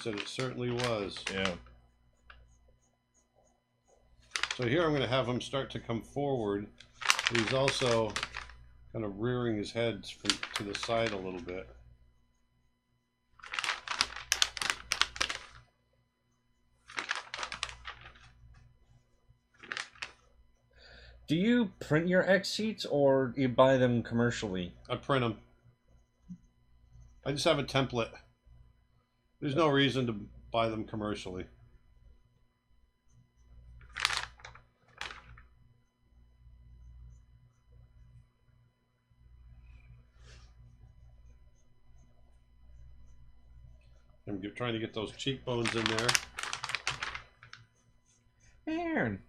said it certainly was. Yeah. So here I'm going to have him start to come forward. He's also kind of rearing his head to the side a little bit. Do you print your X sheets or you buy them commercially? I print them. I just have a template. There's no reason to buy them commercially. I'm trying to get those cheekbones in there. Aaron,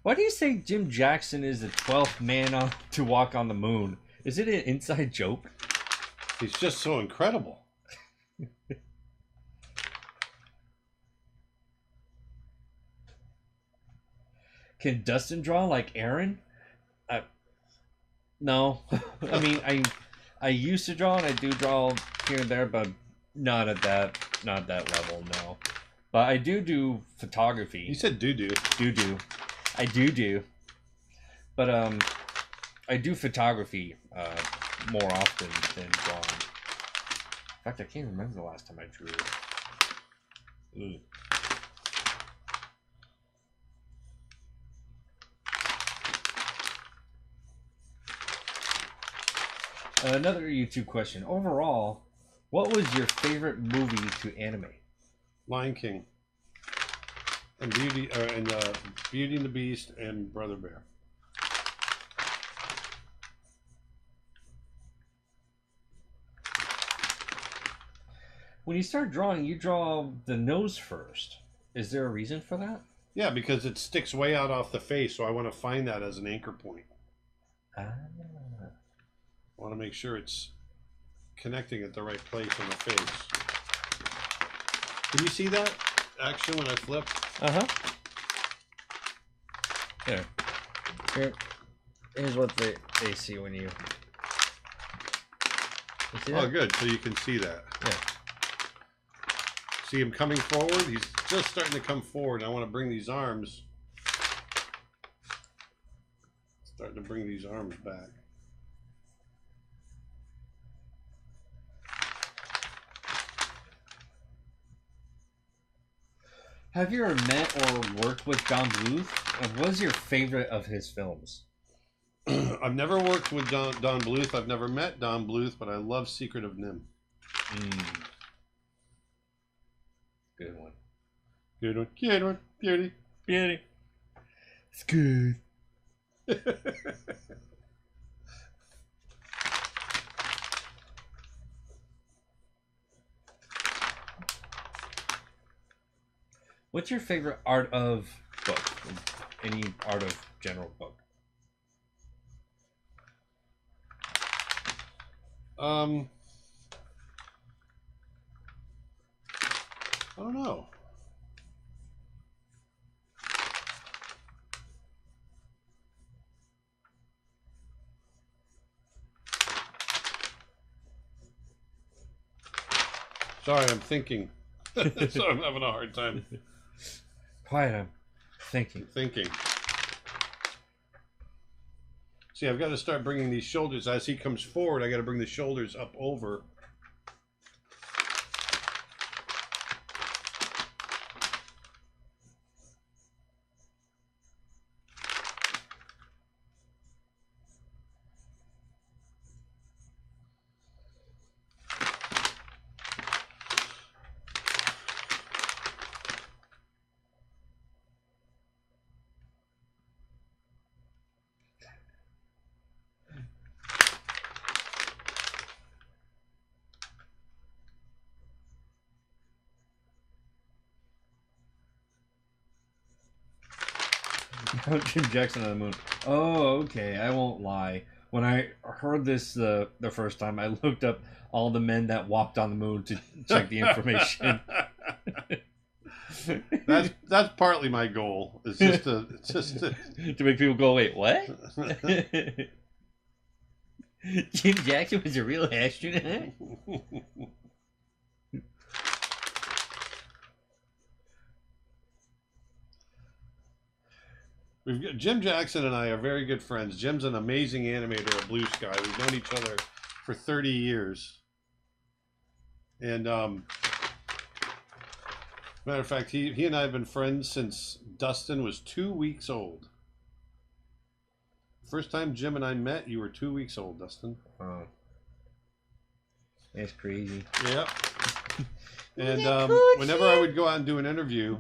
why do you say Jim Jackson is the 12th man to walk on the moon? Is it an inside joke? He's just so incredible. Can Dustin draw like Aaron? No. I mean, I used to draw and I do draw here and there, but not at that level. No. But I do photography. You said do. I do. But I do photography more often than drawing. In fact, I can't remember the last time I drew. Ooh. Another YouTube question. Overall, what was your favorite movie to animate? Lion King. And Beauty and the Beast and Brother Bear. When you start drawing, you draw the nose first. Is there a reason for that? Yeah, because it sticks way out off the face, so I want to find that as an anchor point. Ah. I want to make sure it's connecting at the right place on the face. Can you see that action when I flip? Uh-huh. Here's what they see when you see that? Oh, good. So you can see that. Yeah. See him coming forward? He's just starting to come forward. I want to bring these arms. Starting to bring these arms back. Have you ever met or worked with Don Bluth? And what is your favorite of his films? I've never worked with Don Bluth. I've never met Don Bluth, but I love Secret of Nim. Good one. Good one. Good one. Beauty. Beauty. It's good. What's your favorite art of book? Any art of general book? I don't know. Sorry, I'm thinking. So I'm having a hard time Quiet, I'm thinking. See, I've got to start bringing these shoulders. As he comes forward, I got to bring the shoulders up over. Jim Jackson on the Moon. Oh, okay. I won't lie. When I heard this the first time, I looked up all the men that walked on the moon to check the information. That's partly my goal. It's just to to make people go, wait, what? Jim Jackson was a real astronaut? We've got, Jim Jackson and I are very good friends. Jim's an amazing animator at Blue Sky. We've known each other for 30 years. And matter of fact, he and I have been friends since Dustin was 2 weeks old. First time Jim and I met, you were 2 weeks old, Dustin. Oh, that's crazy. Yeah. And whenever I would go out and do an interview,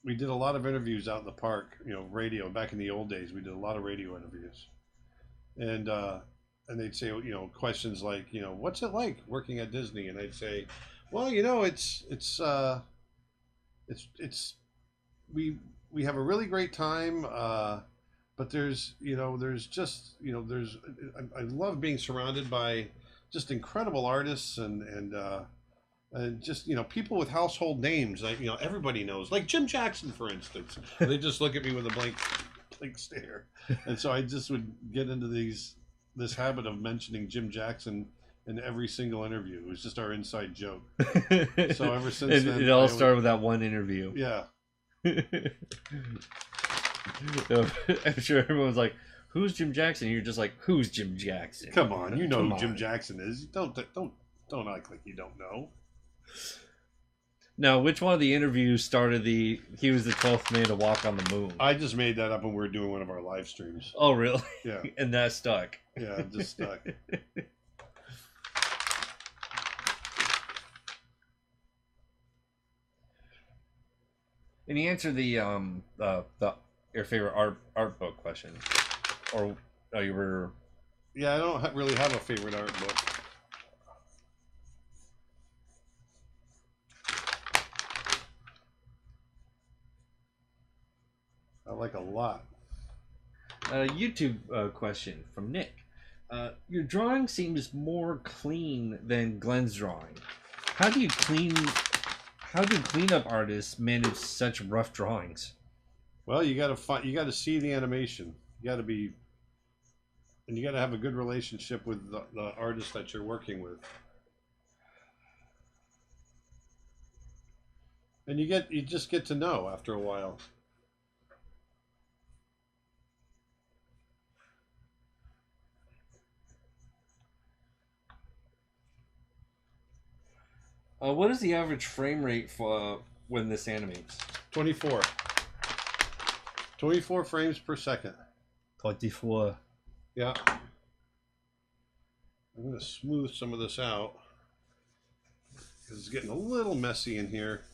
we did a lot of interviews out in the park, you know, radio. Back in the old days, we did a lot of radio interviews. And they'd say, you know, questions like, you know, what's it like working at Disney? And I'd say, well, you know, we have a really great time, but there's, you know, there's just, you know, I love being surrounded by just incredible artists and just, you know, people with household names, like, you know, everybody knows, like Jim Jackson, for instance. They just look at me with a blank stare, and so I just would get into this habit of mentioning Jim Jackson in every single interview. It was just our inside joke. So ever since then, it all started with that one interview. Yeah. I'm sure everyone's like, "Who's Jim Jackson?" And you're just like, "Who's Jim Jackson?" Come on, you know who Jim Jackson is. Don't act like you don't know. Now, which one of the interviews started he was the 12th man to walk on the moon? I just made that up when we were doing one of our live streams. Oh, really? Yeah. And that stuck. Yeah, it just stuck. And he answered the your favorite art book question, or you were. Yeah, I don't really have a favorite art book. like a lot. YouTube question from Nick. Your drawing seems more clean than Glenn's drawing. How do cleanup artists manage such rough drawings? Well, you got to see the animation. You got to be, and you got to have a good relationship with the artist that you're working with. And you just get to know after a while. What is the average frame rate for when this animates? 24. 24 frames per second. 24. Yeah. I'm going to smooth some of this out because it's getting a little messy in here.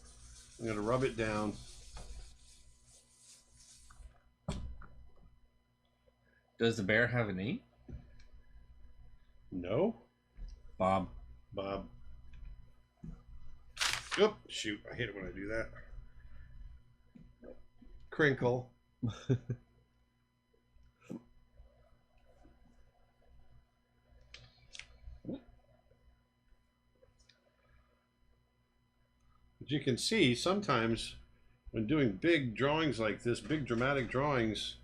I'm going to rub it down. Does the bear have a name? No. Bob. Bob. Oop, shoot, I hate it when I do that. Crinkle. But you can see sometimes when doing big drawings like this, big dramatic drawings,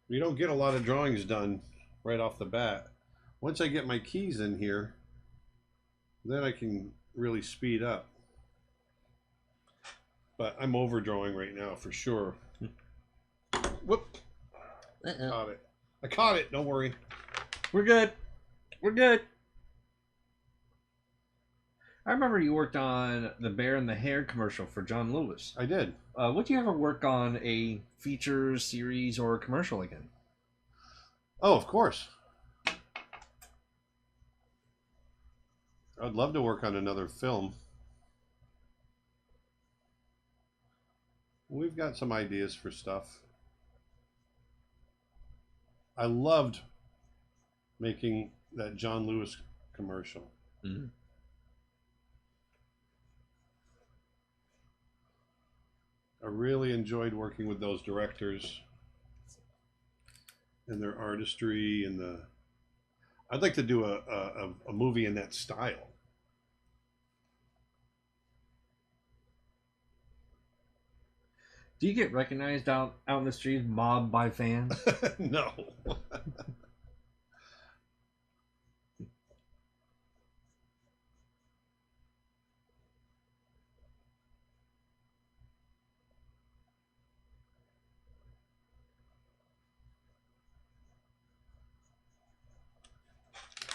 you don't get a lot of drawings done right off the bat. Once I get my keys in here, then I can really speed up. But I'm overdrawing right now for sure. Whoop. Caught it. I caught it. Don't worry. We're good. We're good. I remember you worked on the Bear and the Hare commercial for John Lewis. I did. Would you ever work on a feature, series, or commercial again? Oh, of course. I'd love to work on another film. We've got some ideas for stuff. I loved making that John Lewis commercial. Mm-hmm. I really enjoyed working with those directors and their artistry and the. I'd like to do a movie in that style. Do you get recognized out in the street, mobbed by fans? No.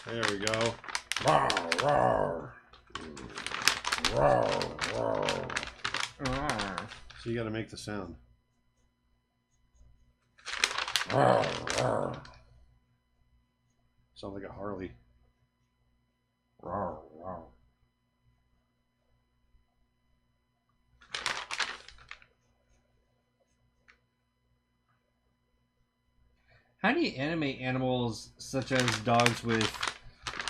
There we go. Roar, roar. Roar, roar. So you got to make the sound. Roar, roar. Sound like a Harley. Roar, roar. How do you animate animals such as dogs with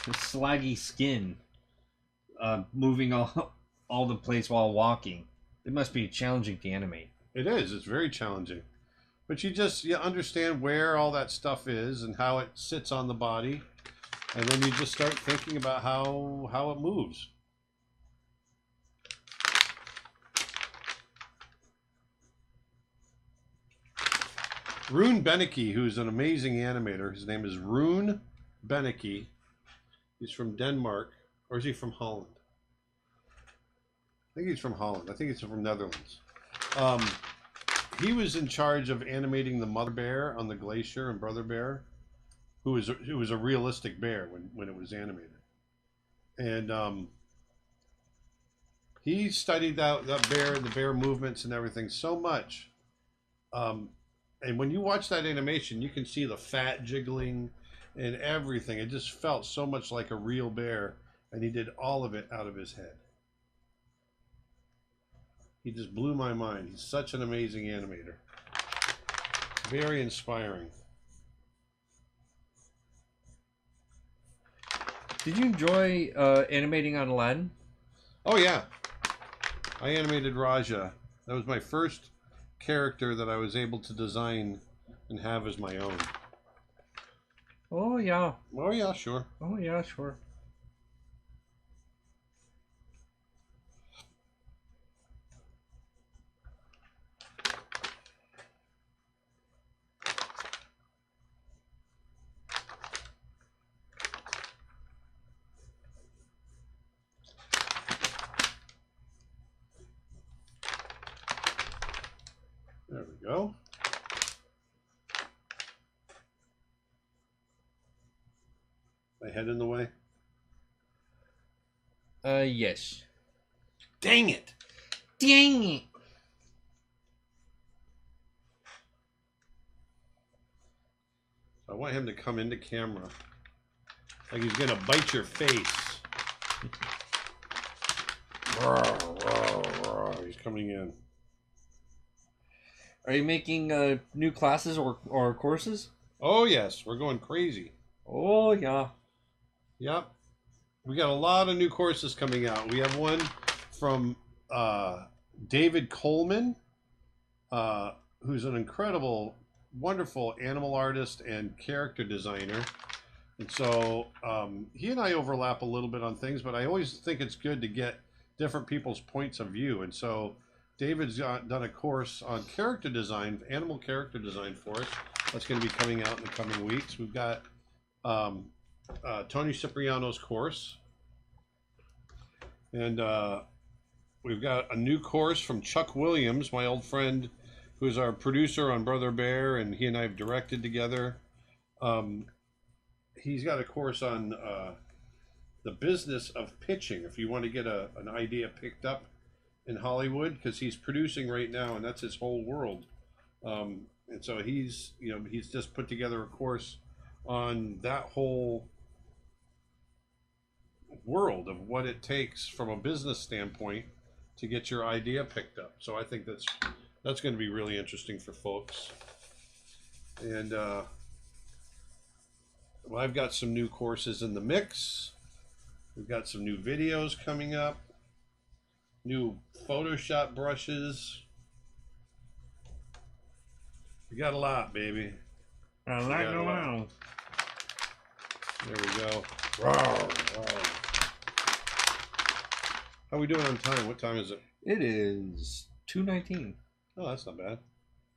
slaggy skin, moving all the place while walking? It must be challenging to animate. It is. It's very challenging. But you understand where all that stuff is and how it sits on the body. And then you just start thinking about how it moves. Rune Benneke, who's an amazing animator. His name is Rune Benneke. He's from Denmark. Or is he from Holland? I think he's from Holland. I think he's from Netherlands. He was in charge of animating the mother bear on the glacier and brother bear, who was a realistic bear when it was animated. And he studied that bear, the bear movements and everything so much. And when you watch that animation, you can see the fat jiggling and everything. It just felt so much like a real bear, and he did all of it out of his head. He just blew my mind. He's such an amazing animator. Very inspiring. Did you enjoy animating on Aladdin? Oh, yeah. I animated Rajah. That was my first character that I was able to design and have as my own. Oh yeah. Oh yeah, sure. Oh yeah, sure. There we go. My head in the way. Yes. Dang it! Dang it! I want him to come into camera like he's gonna bite your face. He's coming in. Are you making new classes or courses? Oh yes, we're going crazy. Oh yeah. Yep. We got a lot of new courses coming out. We have one from David Coleman, who's an incredible, wonderful animal artist and character designer. And so he and I overlap a little bit on things, but I always think it's good to get different people's points of view. And so David's done a course on character design, animal character design for us. That's going to be coming out in the coming weeks. We've got Tony Cipriano's course. And we've got a new course from Chuck Williams, my old friend, who's our producer on Brother Bear, and he and I have directed together. He's got a course on the business of pitching, if you want to get an idea picked up in Hollywood, because he's producing right now, and that's his whole world. And so he's just put together a course on that whole world of what it takes from a business standpoint to get your idea picked up. So I think that's going to be really interesting for folks. And well, I've got some new courses in the mix. We've got some new videos coming up, new Photoshop brushes. We got a lot, baby. I like no more. There we go. Rawr, rawr. How are we doing on time? What time is it? It is 2:19. Oh, that's not bad.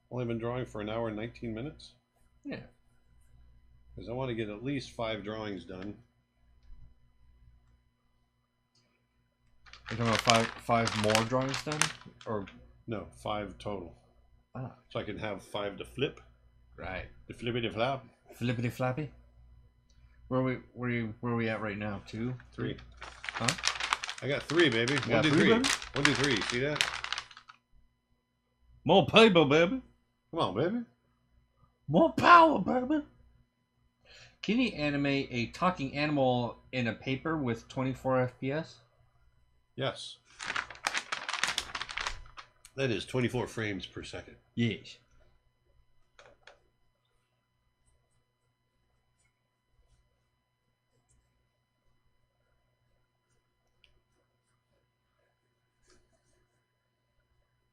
Only been drawing for an hour and 19 minutes. Yeah. Because I want to get at least 5 drawings done. You're talking about five more drawings done, or No, 5 total. ah, So I can have 5 to flip. right? The flippity flap. Flippity flappy. Where we at right now? 2, 3. Huh? I got 3, baby. got 1, 2, 3, 3. baby? 1, 2, 3. See that? More paper, baby. Come on, baby. More power, baby. Can you animate a talking animal in a paper with 24 FPS? Yes. That is 24 frames per second. Yes.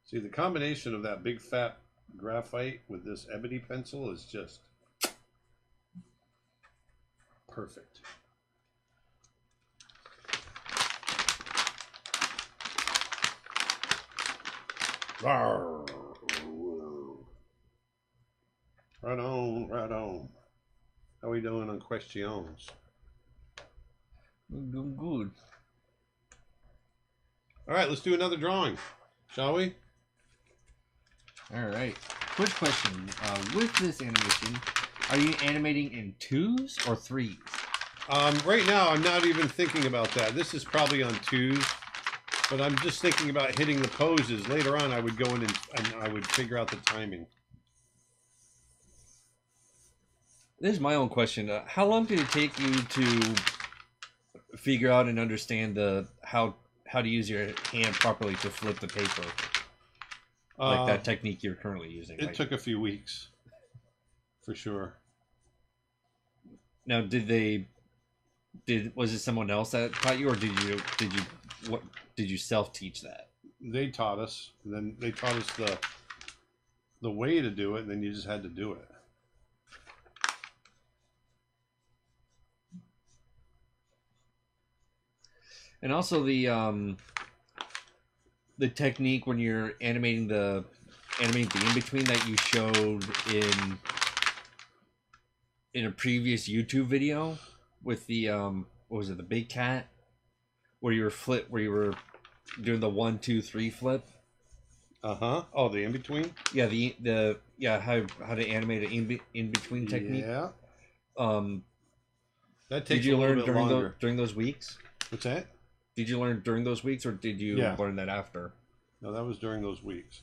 See, the combination of that big fat graphite with this ebony pencil is just perfect. Rawr. Right on, right on. How we doing on questions? We're doing good. All right, let's do another drawing, shall we? All right. Quick question. With this animation, are you animating in 2s or 3s? Right now, I'm not even thinking about that. This is probably on 2s, but I'm just thinking about hitting the poses. Later on, I would go in and I would figure out the timing. This is my own question. How long did it take you to figure out and understand how to use your hand properly to flip the paper? Like that technique you're currently using. It took a few weeks, for sure. Now, was it someone else that taught you, or did you self teach that? They taught us. And then they taught us the way to do it, and then you just had to do it. And also the technique when you're animating the in between that you showed in a previous YouTube video with the what was it, the big cat, where you were doing the 1, 2, 3 flip. Oh, the in between. Yeah, how to animate an in between technique. Yeah. That takes did you a little learn bit longer. during those weeks? What's that? Did you learn during those weeks, or did you learn that after? No, that was during those weeks.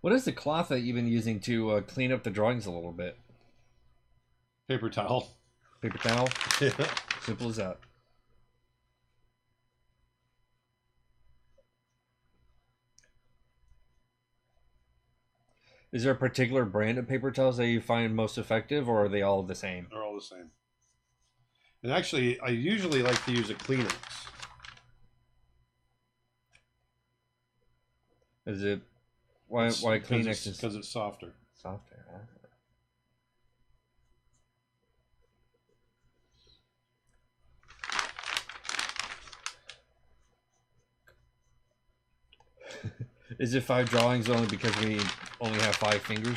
What is the cloth that you've been using to clean up the drawings a little bit? Paper towel. Paper towel? Yeah. Simple as that. Is there a particular brand of paper towels that you find most effective, or are they all the same? They're all the same. And actually, I usually like to use a Kleenex. Is it why Kleenex? Because it's softer. Softer. Huh? Is it 5 drawings only because we only have 5 fingers?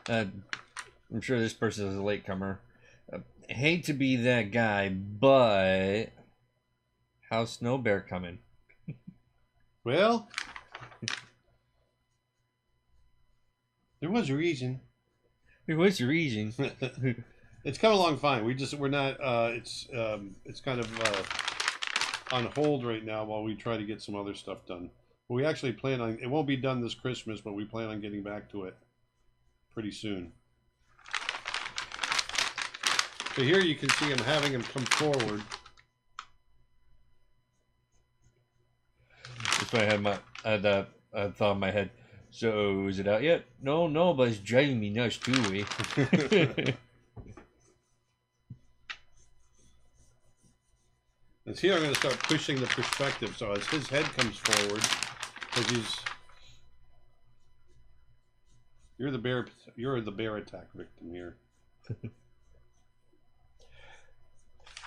I'm sure this person is a latecomer. Hate to be that guy, but how's Snow Bear coming? Well, there was a reason. There was a reason. It's come along fine. We're not. It's kind of on hold right now while we try to get some other stuff done. But we actually plan on. It won't be done this Christmas, but we plan on getting back to it pretty soon. So here you can see I'm having him come forward. That's why I had that thought in my head. So is it out yet? No, but it's driving me nuts too. And here I'm going to start pushing the perspective, so as his head comes forward, because you're the bear attack victim here.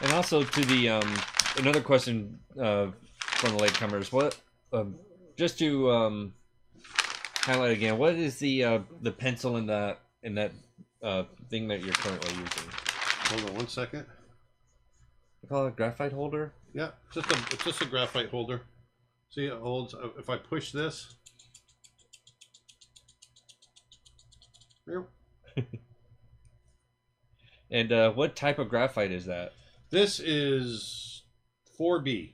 And also to the another question from the latecomers, what just to highlight again, what is the pencil in that thing that you're currently using? Hold on one second. You call it a graphite holder? Yeah, it's just a graphite holder. See, it holds. If I push this, and what type of graphite is that? This is 4B.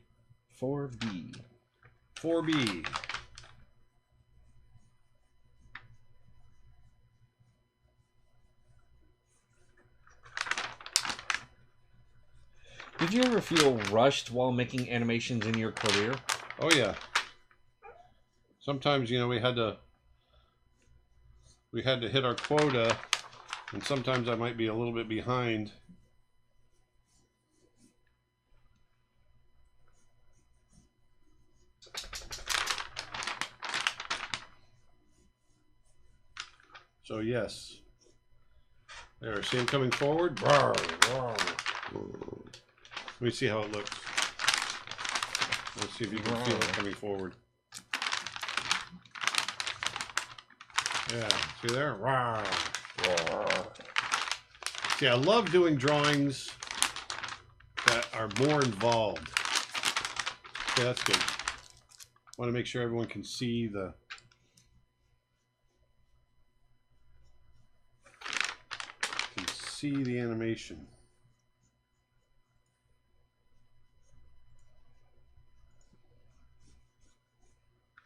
4B. 4B. Did you ever feel rushed while making animations in your career? Oh yeah. Sometimes, we had to hit our quota, and sometimes I might be a little bit behind. So yes. There, see him coming forward? Rawr, rawr. Let me see how it looks. Let's see if you can feel it coming forward. Yeah, see there? Rawr. Rawr. See, I love doing drawings that are more involved. Okay, that's good. Want to make sure everyone can see the animation.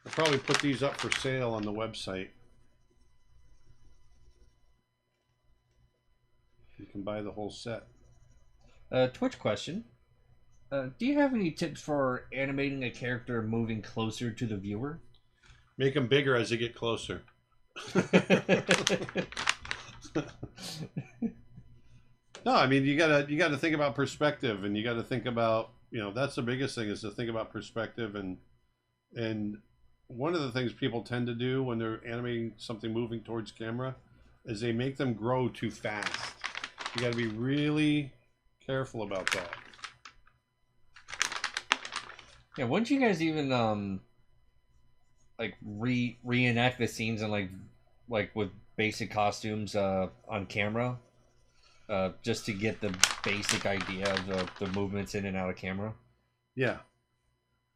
I'll probably put these up for sale on the website. You can buy the whole set. Twitch question. Do you have any tips for animating a character moving closer to the viewer? Make them bigger as they get closer. No, I mean you gotta think about perspective, and you got to think about, that's the biggest thing, is to think about perspective. And one of the things people tend to do when they're animating something moving towards camera is they make them grow too fast. You got to be really careful about that. Yeah, wouldn't you guys even like reenact the scenes and like with basic costumes on camera, just to get the basic idea of the movements in and out of camera? Yeah,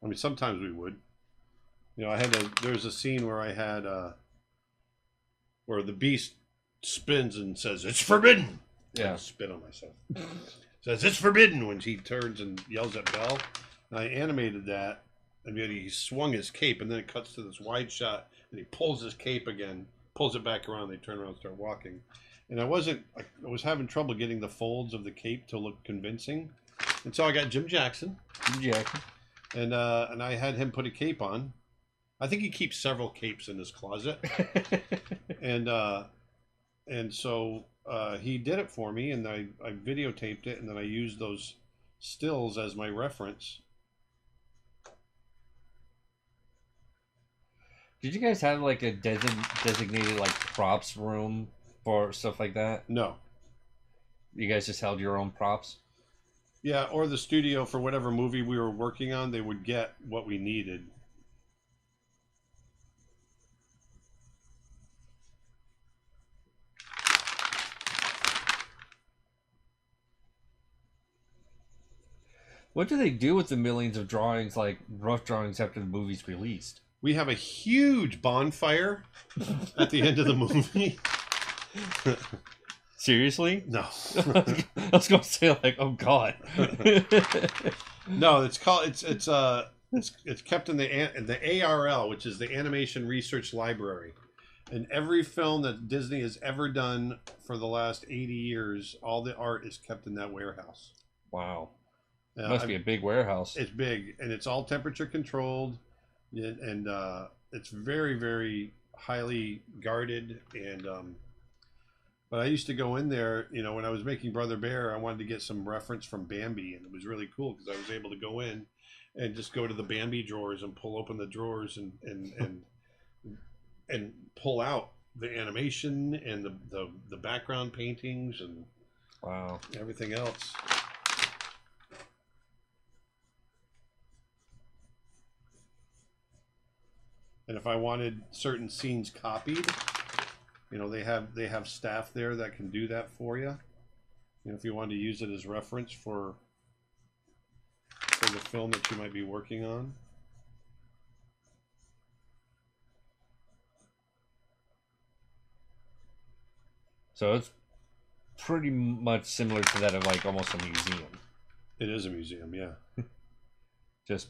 I mean sometimes we would. There's a scene where I had where the beast spins and says it's forbidden. Yeah. I spit on myself. Says it's forbidden when she turns and yells at Belle. And I animated that, and he swung his cape, and then it cuts to this wide shot, and he pulls his cape again, pulls it back around. They turn around and start walking, and I was having trouble getting the folds of the cape to look convincing, and so I got Jim Jackson, and I had him put a cape on. I think he keeps several capes in his closet, and so he did it for me, and I videotaped it, and then I used those stills as my reference. Did you guys have like a designated like props room for stuff like that? No. You guys just held your own props? Yeah, or the studio, for whatever movie we were working on, they would get what we needed. What do they do with the millions of drawings, like rough drawings, after the movie's released? We have a huge bonfire at the end of the movie. Seriously? No. I was gonna say, like, oh god. No, it's kept in the ARL, which is the Animation Research Library. And every film that Disney has ever done for the last 80 years, all the art is kept in that warehouse. Wow. Must be a big warehouse. It's big, and it's all temperature controlled, and it's very, very highly guarded. And but I used to go in there, when I was making Brother Bear, I wanted to get some reference from Bambi, and it was really cool because I was able to go in and just go to the Bambi drawers and pull open the drawers and pull out the animation and the background paintings and wow, everything else. And if I wanted certain scenes copied, they have staff there that can do that for you. If you wanted to use it as reference for the film that you might be working on. So it's pretty much similar to that of like almost a museum. It is a museum, yeah. Just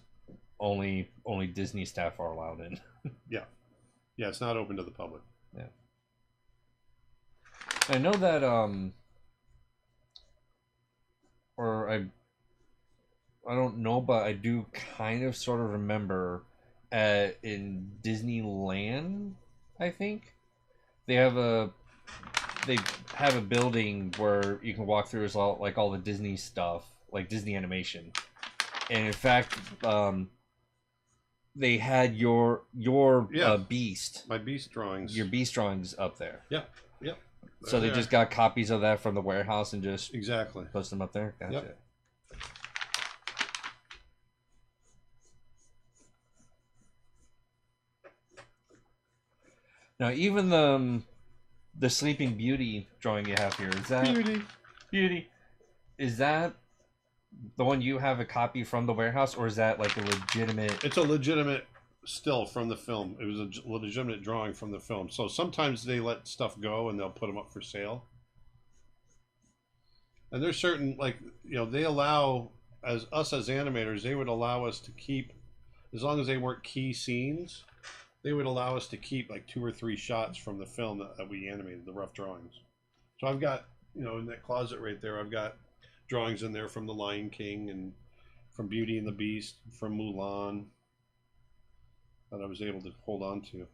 only Disney staff are allowed in. Yeah. Yeah, it's not open to the public. Yeah. I know that or I don't know, but I do kind of sort of remember in Disneyland, I think they have a building where you can walk through as all the Disney stuff, like Disney animation. And in fact, they had your Beast, my Beast drawings, your Beast drawings up there. Yep. So they just got copies of that from the warehouse and just exactly post them up there. Gotcha. Yep. Now, even the Sleeping Beauty drawing you have here, is that Beauty? Is that the one you have a copy from the warehouse, or is that like a legitimate? It's a legitimate still from the film. It was a legitimate drawing from the film. So sometimes they let stuff go and they'll put them up for sale. And there's certain, they allow, as animators, they would allow us to keep, as long as they weren't key scenes, they would allow us to keep like 2 or 3 shots from the film that we animated, the rough drawings. So I've got, in that closet right there, I've got drawings in there from The Lion King and from Beauty and the Beast, from Mulan, that I was able to hold on to.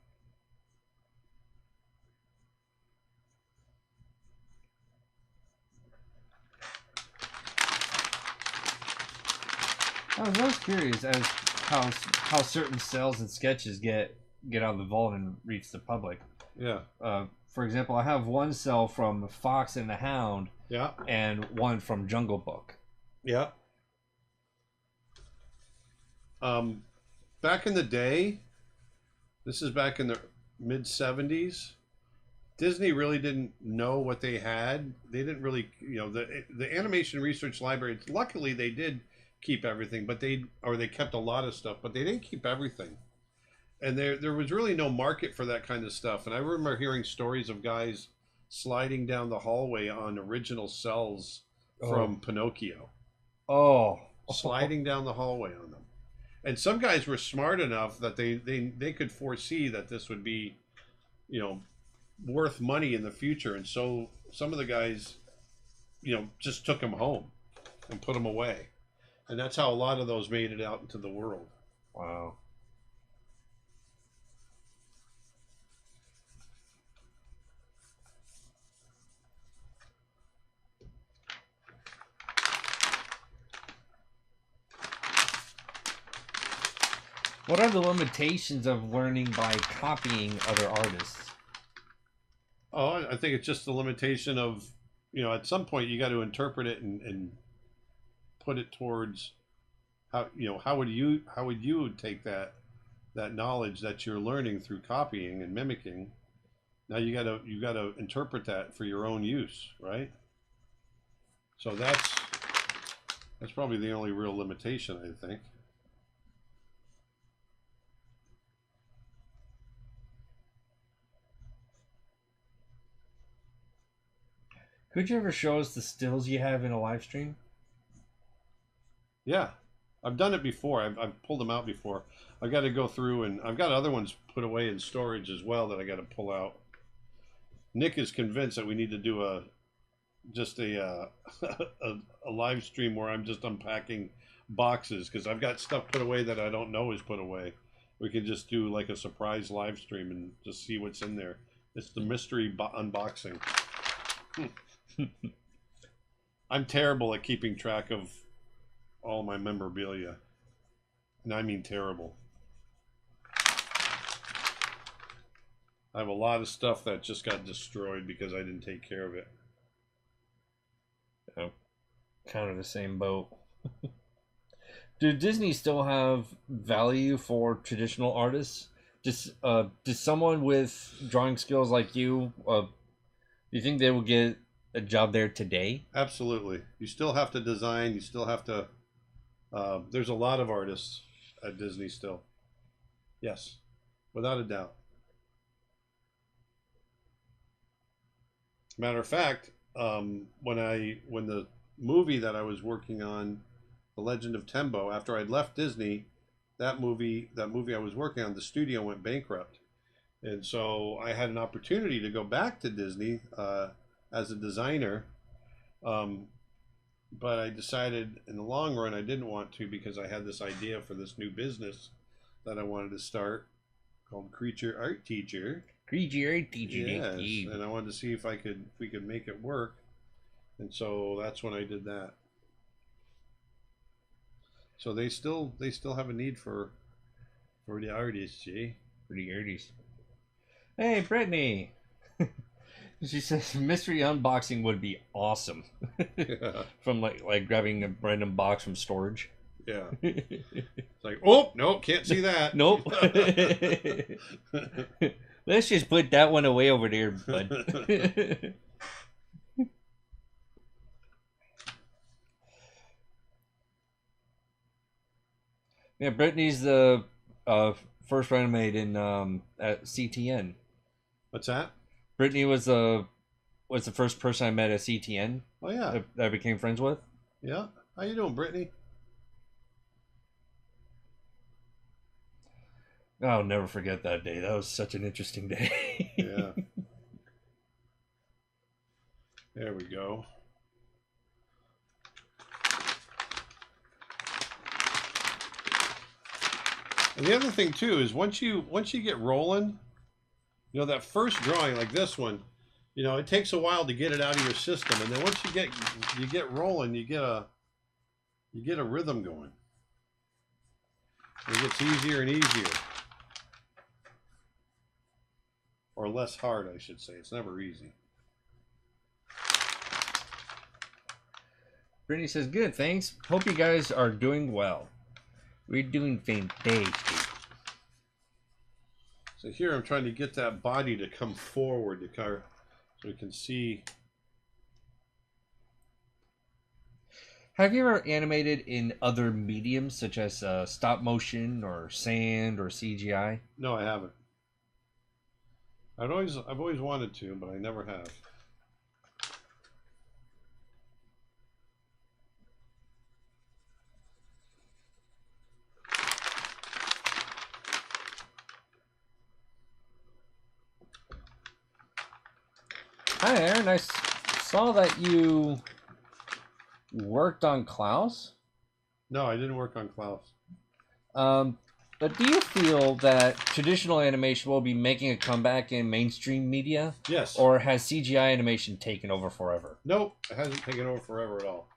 I was curious as how certain cells and sketches get out of the vault and reach the public. Yeah. For example, I have one cell from Fox and the Hound, Yeah. and one from Jungle Book. Yeah. Back in the day, this is back in the mid 70s. Disney really didn't know what they had. They didn't really, the Animation Research Library. Luckily, they did keep everything, but they kept a lot of stuff, but they didn't keep everything. And there was really no market for that kind of stuff. And I remember hearing stories of guys sliding down the hallway on original cells from Pinocchio. Oh, Sliding down the hallway on them. And some guys were smart enough that they could foresee that this would be, worth money in the future. And so some of the guys, just took them home and put them away. And that's how a lot of those made it out into the world. Wow. What are the limitations of learning by copying other artists? Oh, I think it's just the limitation of, at some point you got to interpret it and put it towards how would you take that knowledge that you're learning through copying and mimicking. Now you gotta interpret that for your own use, right? So that's probably the only real limitation, I think. Could you ever show us the stills you have in a live stream? Yeah, I've done it before. I've pulled them out before. I've got to go through, and I've got other ones put away in storage as well that I got to pull out. Nick is convinced that we need to do a live stream where I'm just unpacking boxes because I've got stuff put away that I don't know is put away. We can just do like a surprise live stream and just see what's in there. It's the mystery unboxing. I'm terrible at keeping track of all my memorabilia, and I mean terrible. I have a lot of stuff that just got destroyed because I didn't take care of it. Oh, kind of the same boat. Do Disney still have value for traditional artists? Does someone with drawing skills like you, do you think they will get a job there today? Absolutely. You still have to design. You still have to. There's a lot of artists at Disney still. Yes, without a doubt. Matter of fact, when the movie that I was working on, The Legend of Tembo, after I'd left Disney, that movie I was working on, the studio went bankrupt, and so I had an opportunity to go back to Disney as a designer, but I decided in the long run I didn't want to because I had this idea for this new business that I wanted to start called Creature Art Teacher. Creature Art Teacher. Yes, and I wanted to see if we could make it work, and so that's when I did that. So they still have a need for the artists, eh? For the artists. Hey, Brittany. She says mystery unboxing would be awesome. Yeah. From like grabbing a random box from storage. Yeah. It's like, oh no, can't see that. Nope. Let's just put that one away over there, bud. Yeah, Brittany's the first runmate in at CTN. What's that? Brittany was the first person I met at CTN. Oh yeah, that I became friends with. Yeah, how you doing, Brittany? I'll never forget that day. That was such an interesting day. Yeah. There we go. And the other thing too is once you get rolling, that first drawing like this one, it takes a while to get it out of your system, and then once you get rolling, you get a rhythm going. It gets easier and easier. Or less hard, I should say. It's never easy. Brittany says, good, thanks. Hope you guys are doing well. We're doing fantastic. So here I'm trying to get that body to come forward to so we can see. Have you ever animated in other mediums such as stop motion or sand or CGI? No, I haven't. I've always wanted to, but I never have. Hi, Aaron. I saw that you worked on Klaus. No, I didn't work on Klaus. But do you feel that traditional animation will be making a comeback in mainstream media? Yes. Or has CGI animation taken over forever? Nope, it hasn't taken over forever at all.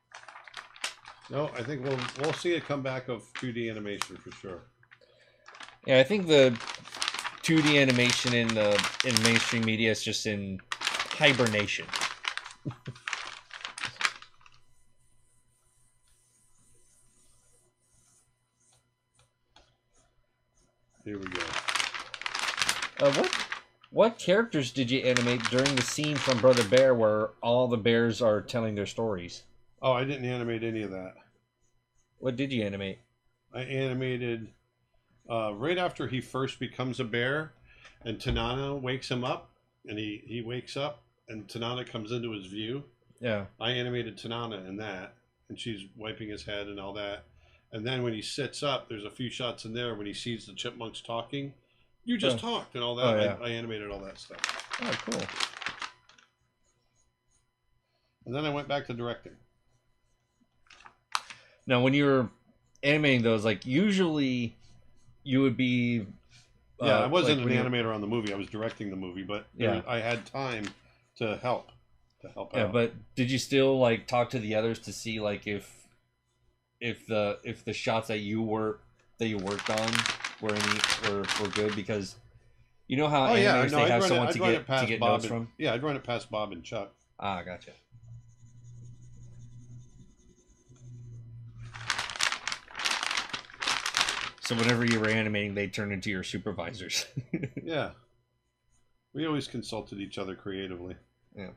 No, I think we'll see a comeback of 2D animation for sure. Yeah, I think the 2D animation in mainstream media is just in hibernation. Here we go. What characters did you animate during the scene from Brother Bear where all the bears are telling their stories? Oh, I didn't animate any of that. What did you animate? I animated right after he first becomes a bear, and Tanana wakes him up, and he wakes up, and Tanana comes into his view. Yeah. I animated Tanana in that, and she's wiping his head and all that. And then when he sits up, there's a few shots in there when he sees the chipmunks talking. You just talked and all that. Oh, yeah. I animated all that stuff. Oh, cool. And then I went back to directing. Now, when you were animating those, like, usually you would be... Yeah, I wasn't like an animator on the movie. I was directing the movie, but I had time to help out. Yeah, but did you still, like, talk to the others to see, like, if the shots that you worked on were good? Because you know how animators, they have someone to get notes from? Yeah, I'd run it past Bob and Chuck. Ah, gotcha. So whenever you were animating, they turned into your supervisors. Yeah. We always consulted each other creatively. Yeah.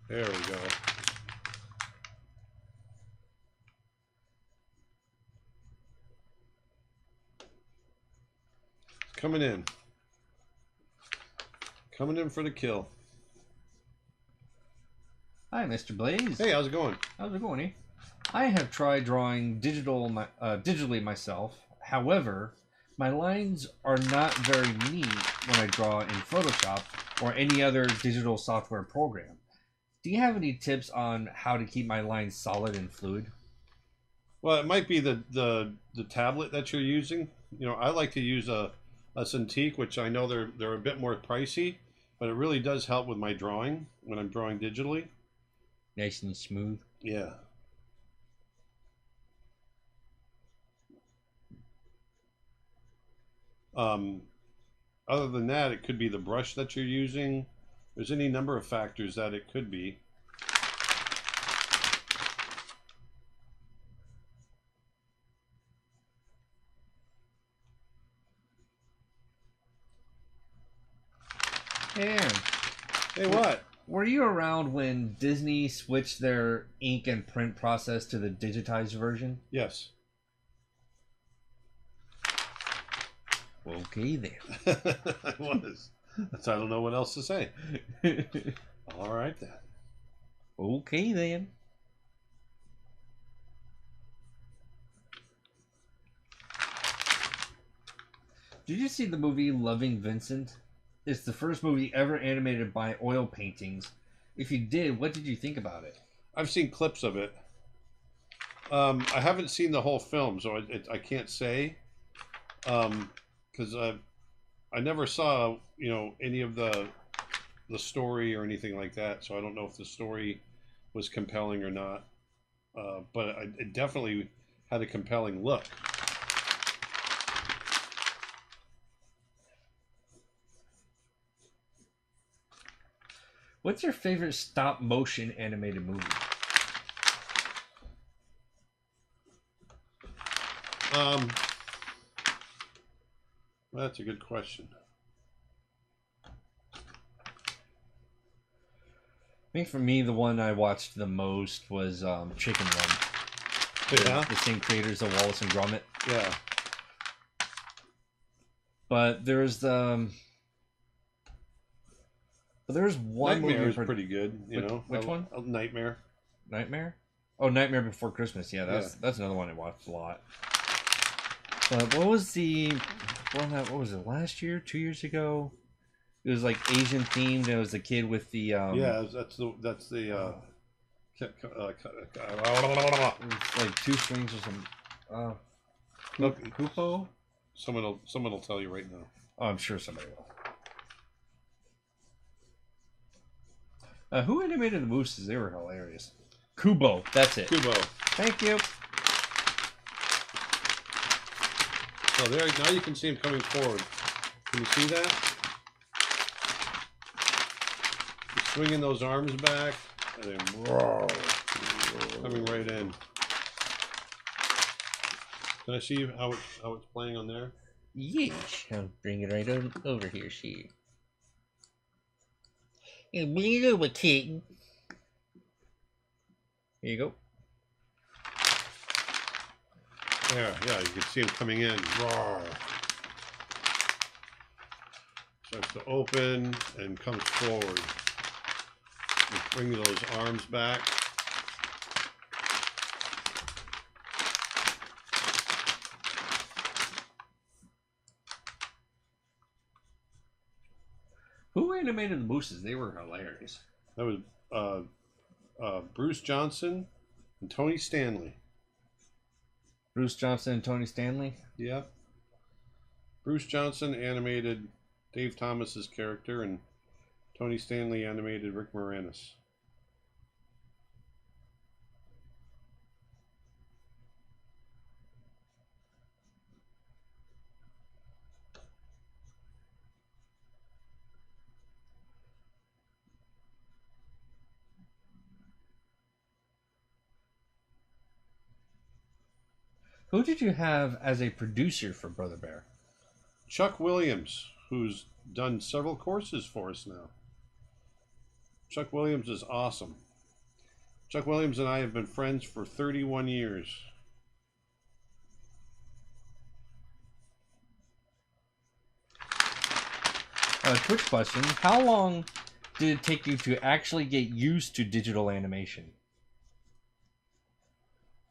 There we go. Coming in. Coming in for the kill. Hi, Mr. Blaise. Hey, how's it going? How's it going, eh? I have tried drawing digitally myself. However, my lines are not very neat when I draw in Photoshop or any other digital software program. Do you have any tips on how to keep my lines solid and fluid? Well, it might be the tablet that you're using. You know, I like to use a Cintiq, which I know they're a bit more pricey, but it really does help with my drawing when I'm drawing digitally. Nice and smooth. Yeah. Other than that, it could be the brush that you're using. There's any number of factors that it could be. Hey, Aaron. Hey, what? Were you around when Disney switched their ink and print process to the digitized version? Yes. Okay, then. I was. I don't know what else to say. All right, then. Okay, then. Did you see the movie Loving Vincent? It's the first movie ever animated by oil paintings. If you did, what did you think about it? I've seen clips of it. I haven't seen the whole film, so I can't say. Because I I never saw, any of the story or anything like that, so I don't know if the story was compelling or not. But it definitely had a compelling look. What's your favorite stop motion animated movie? Um, that's a good question. I think for me, the one I watched the most was Chicken Run. Yeah, The same creators of Wallace and Gromit. yeah. But there's one Nightmare movie is pretty good. Which one? Nightmare. Nightmare? Oh, Nightmare Before Christmas. Yeah, Yeah. that's another one I watched a lot. But what was the one that? What was it? Last year? 2 years ago? It was like Asian themed. It was the kid with the Yeah, that's the it's like two strings or some look, Kupo. someone will tell you right now. Oh, I'm sure somebody will. Who animated the mooses? They were hilarious. Kubo, that's it. Kubo. Thank you. So there, now you can see him coming forward. Can you see that? He's swinging those arms back, and then coming right in. Can I see how it's playing on there? Yes, I'll bring it right over here, see. You bring it over, kitten. Here you go. There, yeah, you can see him coming in. Roar. Starts to open and comes forward. You bring those arms back. Who animated the mooses? They were hilarious. That was Bruce Johnson and Tony Stanley. Bruce Johnson and Tony Stanley? Yeah. Bruce Johnson animated Dave Thomas's character, and Tony Stanley animated Rick Moranis. Who did you have as a producer for Brother Bear? Chuck Williams, who's done several courses for us now. Chuck Williams is awesome. Chuck Williams and I have been friends for 31 years. Quick question. How long did it take you to actually get used to digital animation?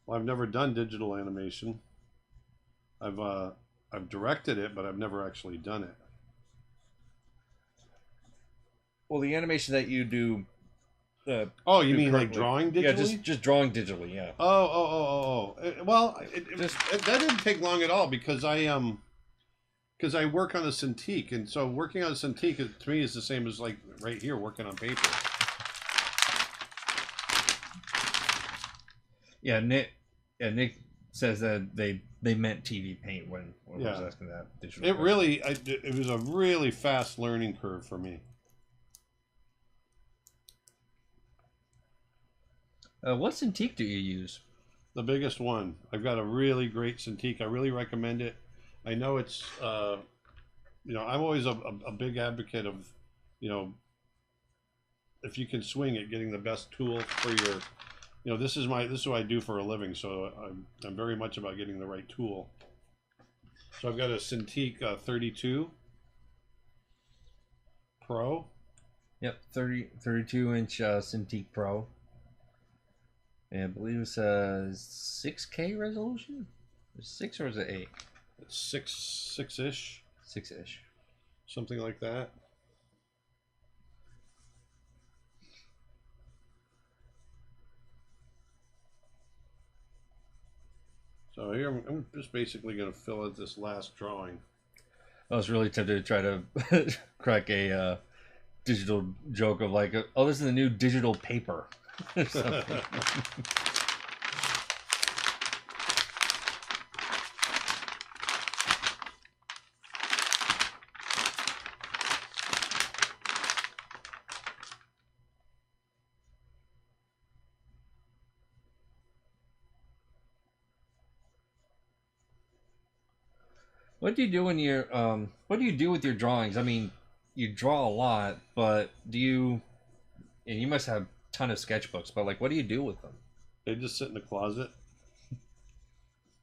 Well, I've never done digital animation. I've directed it, but I've never actually done it. Well, the animation that you do. Oh, you do mean like currently. drawing digitally? Yeah, just drawing digitally. Yeah. Oh. Well, that didn't take long at all because I work on a Cintiq, and so working on a Cintiq to me is the same as like right here working on paper. Yeah, Nick says that they meant TV Paint when I was asking that. Digital It was a really fast learning curve for me. What Cintiq do you use? The biggest one. I've got a really great Cintiq. I really recommend it. I know it's, I'm always a big advocate of, if you can swing it, getting the best tool for your, this is what I do for a living. So I'm very much about getting the right tool. So I've got a Cintiq 32 Pro. Yep, 32-inch Cintiq Pro. And I believe it's a 6K resolution? 6 or is it 8? It's six-ish. 6-ish. Something like that. So here I'm just basically going to fill out this last drawing. I was really tempted to try to crack a digital joke of like, oh, this is the new digital paper or something. What do you do when you're what do you do with your drawings? I mean, you draw a lot, but do you, and you must have a ton of sketchbooks, but like what do you do with them? They just sit in the closet.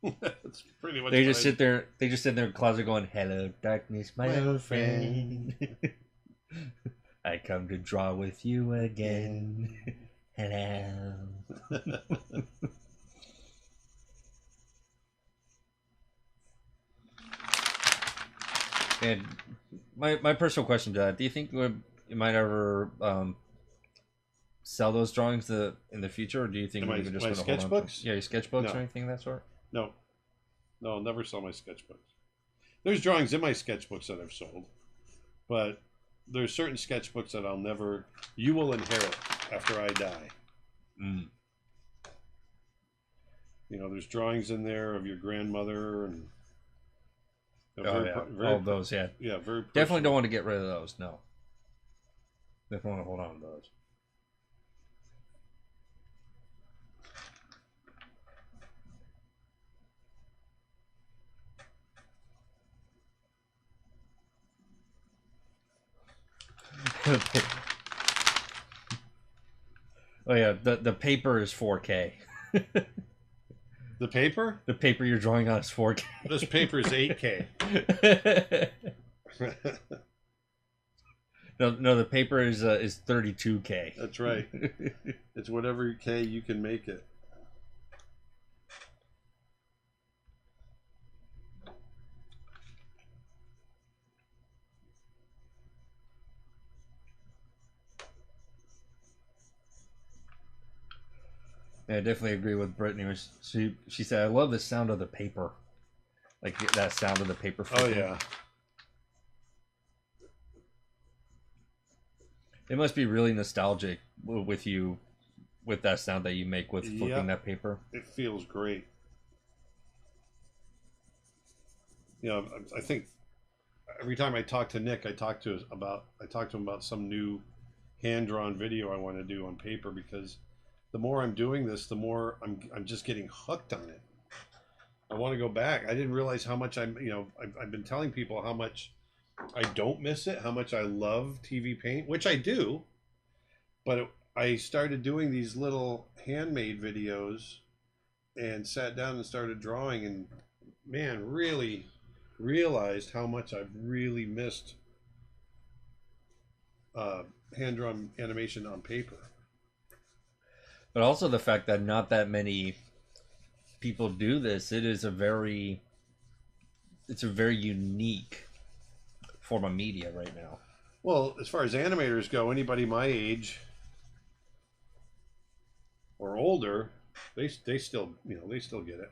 That's pretty much. They just sit there. They just sit in their closet, going, "Hello, darkness, my old friend. I come to draw with you again. Hello." And my personal question to that: do you think you might ever sell those drawings in the future, or do you think my, you could just my hold on to them? sketchbooks? Yeah, your sketchbooks No. or anything of that sort? No, no, I'll never sell my sketchbooks. There's drawings in my sketchbooks that I've sold, but there's certain sketchbooks that I'll never. You will inherit after I die. Mm. You know, there's drawings in there of your grandmother and. Oh yeah, all those. Yeah, Yeah, very. definitely Personal. don't want to get rid of those. No, definitely want to hold on to those. Oh yeah, the paper is 4K. The paper? The paper you're drawing on is 4K. This paper is 8K. No, the paper is 32K. That's right. It's whatever K you can make it. Yeah, I definitely agree with Brittany. She said, "I love the sound of the paper, like that sound of the paper." Oh yeah. It must be really nostalgic with you, with that sound that you make with flipping that paper. It feels great. You know, I think every time I talk to Nick, I talk to him about some new hand-drawn video I want to do on paper, because the more I'm doing this, the more I'm just getting hooked on it. I want to go back. I didn't realize how much I've been telling people how much I don't miss it, how much I love TV paint, which I do. But I started doing these little handmade videos and sat down and started drawing, and man, really realized how much I've really missed hand-drawn animation on paper. But also the fact that not that many people do this. It's a very unique form of media right now. Well, as far as animators go, anybody my age or older, they still they still get it.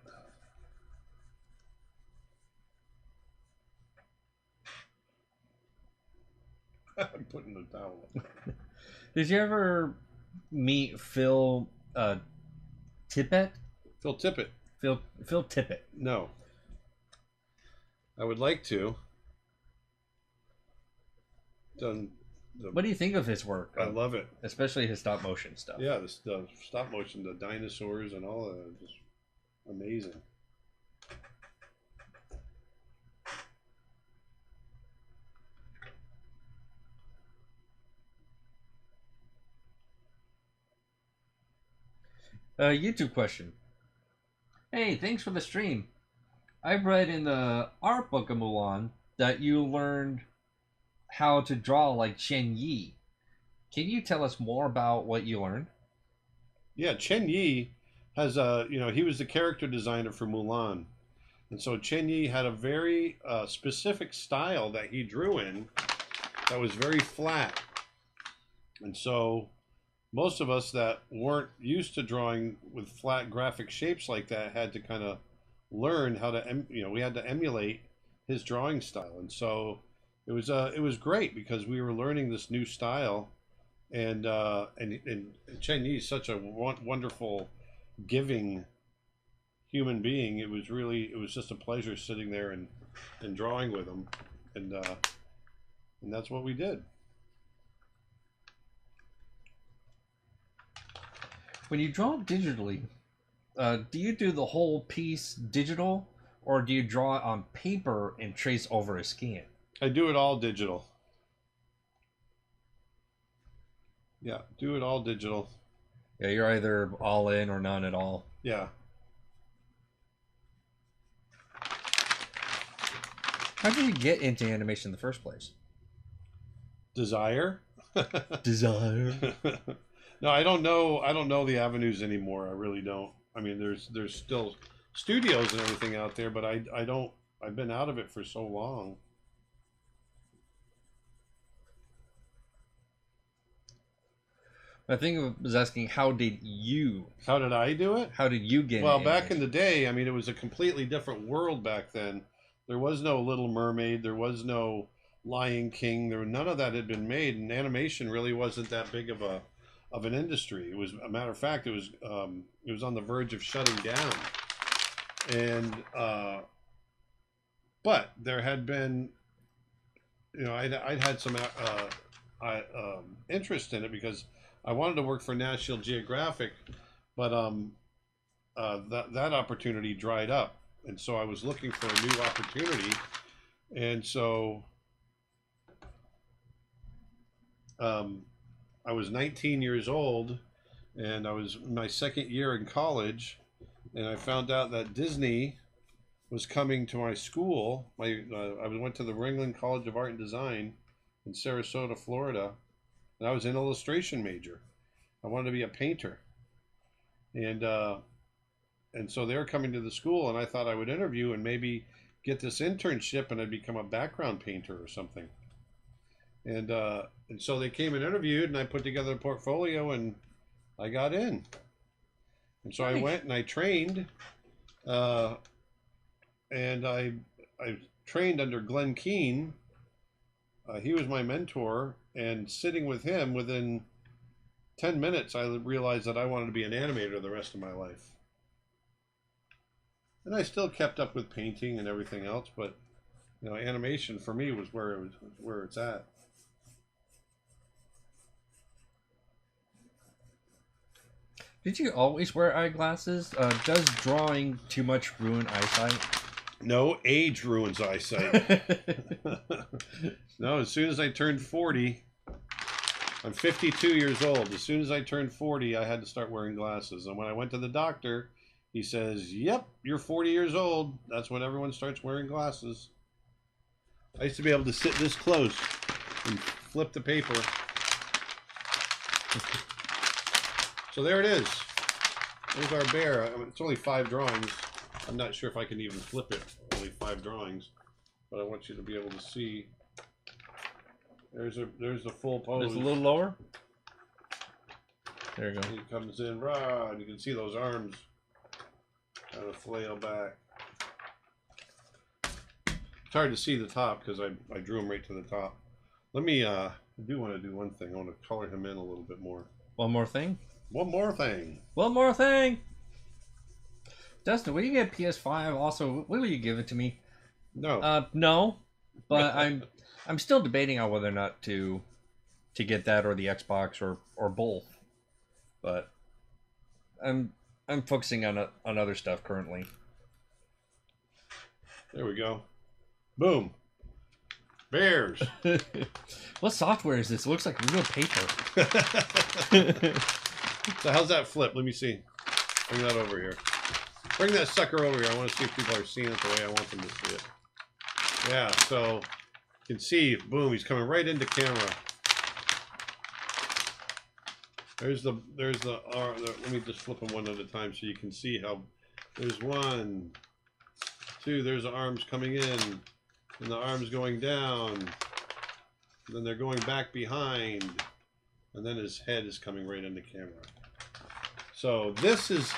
I'm putting the towel up. Did you ever meet Phil Tippett? Phil Tippett. Phil Tippett. No. I would like to. What do you think of his work? I love it. Especially his stop motion stuff. Yeah, the stop motion, the dinosaurs and all of that, just amazing. YouTube question. Hey, thanks for the stream. I've read in the art book of Mulan that you learned how to draw like Chen Yi. Can you tell us more about what you learned? Yeah, Chen Yi has he was the character designer for Mulan. And so Chen Yi had a very specific style that he drew in that was very flat. And so most of us that weren't used to drawing with flat graphic shapes like that had to kind of learn how to, we had to emulate his drawing style. And so it was great because we were learning this new style, and Chinese such a wonderful, giving human being. It was just a pleasure sitting there and drawing with him, and that's what we did. When you draw digitally, do you do the whole piece digital, or do you draw it on paper and trace over a scan? I do it all digital. Yeah, do it all digital. Yeah, you're either all in or none at all. Yeah. How did you get into animation in the first place? Desire. Desire. No, I don't know. I don't know the avenues anymore. I really don't. I mean, there's still studios and everything out there, but I don't. I've been out of it for so long. I think I was asking, how did you? How did I do it? How did you get? Well, into back in animation? the day, I mean, it was a completely different world back then. There was no Little Mermaid. There was no Lion King. There none of that had been made, and animation really wasn't that big of an industry. It was, a matter of fact, it was on the verge of shutting down, and but there had been, you know, I'd had some interest in it because I wanted to work for National Geographic, but that opportunity dried up, and so I was looking for a new opportunity, and so I was 19 years old, and I was in my second year in college, and I found out that Disney was coming to my school. I went to the Ringling College of Art and Design in Sarasota, Florida, and I was an illustration major. I wanted to be a painter, and so they were coming to the school, and I thought I would interview and maybe get this internship, and I'd become a background painter or something. And so they came and interviewed, and I put together a portfolio, and I got in. And so Nice. I went and I trained, and I trained under Glenn Keane. He was my mentor, and sitting with him, within 10 minutes, I realized that I wanted to be an animator the rest of my life. And I still kept up with painting and everything else, but you know, animation for me was where it's at. Did you always wear eyeglasses? Does drawing too much ruin eyesight? No, age ruins eyesight. No, as soon as I turned 40, I'm 52 years old. As soon as I turned 40, I had to start wearing glasses. And when I went to the doctor, he says, "Yep, you're 40 years old. That's when everyone starts wearing glasses." I used to be able to sit this close and flip the paper. So there it is. There's our bear. I mean, it's only 5 drawings. I'm not sure if I can even flip it. Only 5 drawings, but I want you to be able to see. There's the full pose. Just a little lower. There you go. He comes in, rah, and you can see those arms kind of flail back. It's hard to see the top because I drew him right to the top. Let me, I do want to do one thing. I want to color him in a little bit more. One more thing. One more thing. One more thing. Dustin, will you get PS5? Also, will you give it to me? No. No, but I'm still debating on whether or not to get that or the Xbox or both. But I'm focusing on other stuff currently. There we go. Boom. Bears. What software is this? It looks like real paper. So how's that flip? Let me see. Bring that over here. Bring that sucker over here. I want to see if people are seeing it the way I want them to see it. Yeah, so you can see, boom, he's coming right into camera. There's the let me just flip them one at a time so you can see how there's 1, 2, there's the arms coming in, and the arms going down, and then they're going back behind, and then his head is coming right into camera. So this is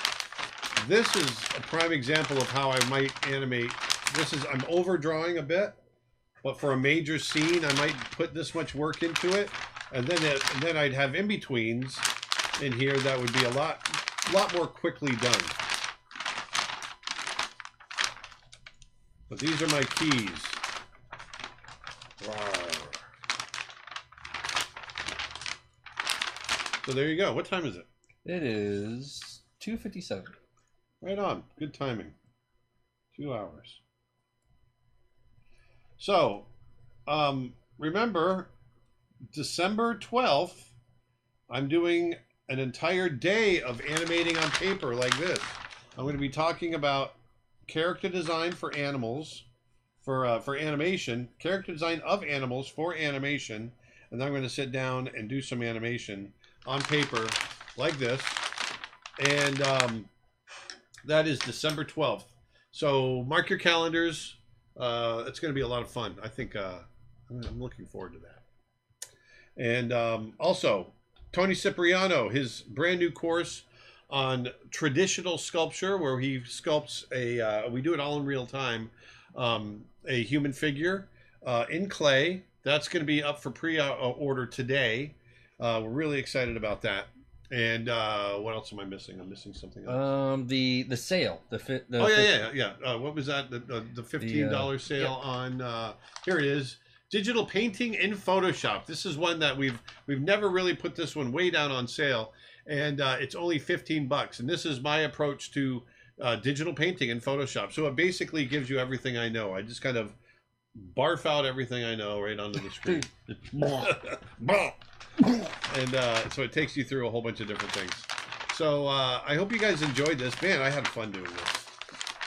a prime example of how I might animate this is, I'm overdrawing a bit, but for a major scene, I might put this much work into it, and then I'd have in betweens in here that would be a lot more quickly done. But these are my keys. Wow. So there you go. What time is it? It is 2:57. Right on. Good timing. 2 hours. So, remember, December 12th, I'm doing an entire day of animating on paper like this. I'm going to be talking about character design for animals, for animation, character design of animals for animation, and then I'm going to sit down and do some animation on paper like this. And that is December 12th. So mark your calendars. It's going to be a lot of fun. I think I'm looking forward to that. And also, Tony Cipriano, his brand new course on traditional sculpture, where he sculpts we do it all in real time, a human figure in clay. That's going to be up for pre-order today. We're really excited about that. And what else am I missing? I'm missing something else. The sale. What was that? The $15 sale on here it is. Digital painting in Photoshop. This is one that we've never really put this one way down on sale, and it's only $15. And this is my approach to digital painting in Photoshop. So it basically gives you everything I know. I just kind of barf out everything I know right onto the screen. And so it takes you through a whole bunch of different things. So I hope you guys enjoyed this. Man, I had fun doing this.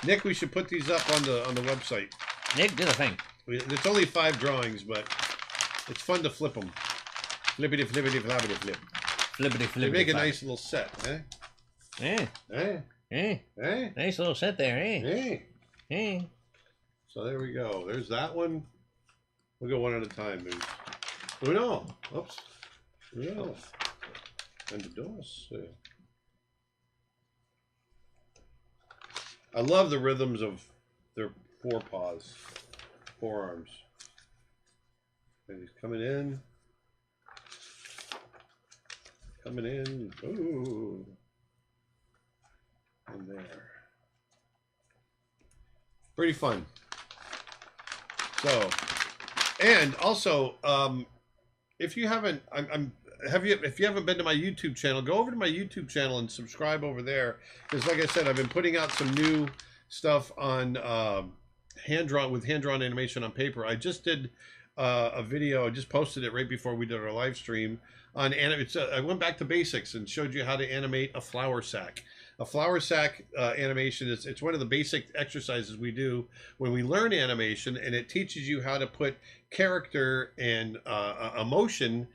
Nick, we should put these up on the website. Nick, do the thing. It's only 5 drawings, but it's fun to flip them. Flippity, flippity, flappity, flip. Flippity, flippity. They make a nice little set, eh? Eh. Eh? Eh. Eh? Nice little set there, eh? Eh? Eh. So there we go. There's that one. We'll go one at a time, dude. Uno. Oops. Uno. And dos. I love the rhythms of their forearms. And he's coming in. Coming in. Ooh. And there. Pretty fun. So, and also, if you haven't, if you haven't been to my YouTube channel, go over to my YouTube channel and subscribe over there. Because, like I said, I've been putting out some new stuff on hand-drawn animation on paper. I just did a video. I just posted it right before we did our live stream on I went back to basics and showed you how to animate a flour sack. A flour sack animation it's one of the basic exercises we do when we learn animation, and it teaches you how to put character and emotion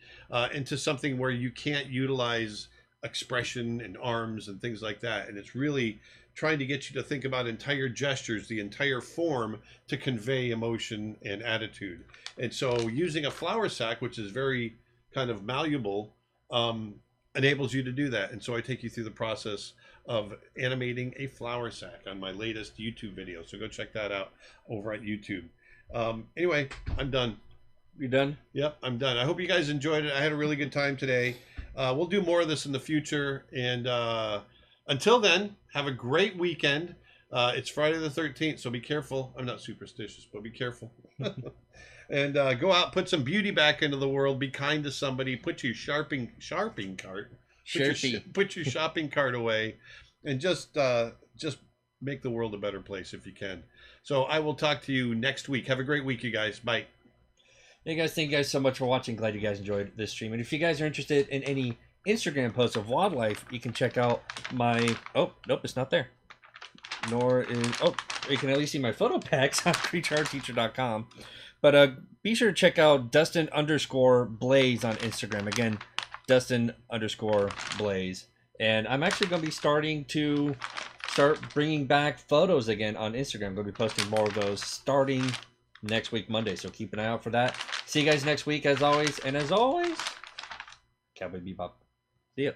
into something where you can't utilize expression and arms and things like that. And it's really trying to get you to think about entire gestures, the entire form, to convey emotion and attitude. And so using a flour sack, which is very kind of malleable, enables you to do that. And so I take you through the process of animating a flour sack on my latest YouTube video. So go check that out over at YouTube. Anyway, I'm done. You done? Yep, I'm done. I hope you guys enjoyed it. I had a really good time today. We'll do more of this in the future. And until then, have a great weekend. It's Friday the 13th, so be careful. I'm not superstitious, but be careful. And go out, put some beauty back into the world. Be kind to somebody. Put your shopping cart. Put your shopping cart away, and just make the world a better place if you can. So I will talk to you next week. Have a great week, you guys. Bye. Hey guys, thank you guys so much for watching. Glad you guys enjoyed this stream. And if you guys are interested in any Instagram posts of wildlife, you can check out my... Oh, nope, it's not there. Nor is... Oh, you can at least see my photo packs on creatureartteacher.com. But be sure to check out Dustin_Blaise on Instagram. Again, Dustin_Blaise. And I'm actually going to be starting to bringing back photos again on Instagram. I'm going to be posting more of those starting next week, Monday. So keep an eye out for that. See you guys next week, as always. And as always, Cowboy Bebop. See ya.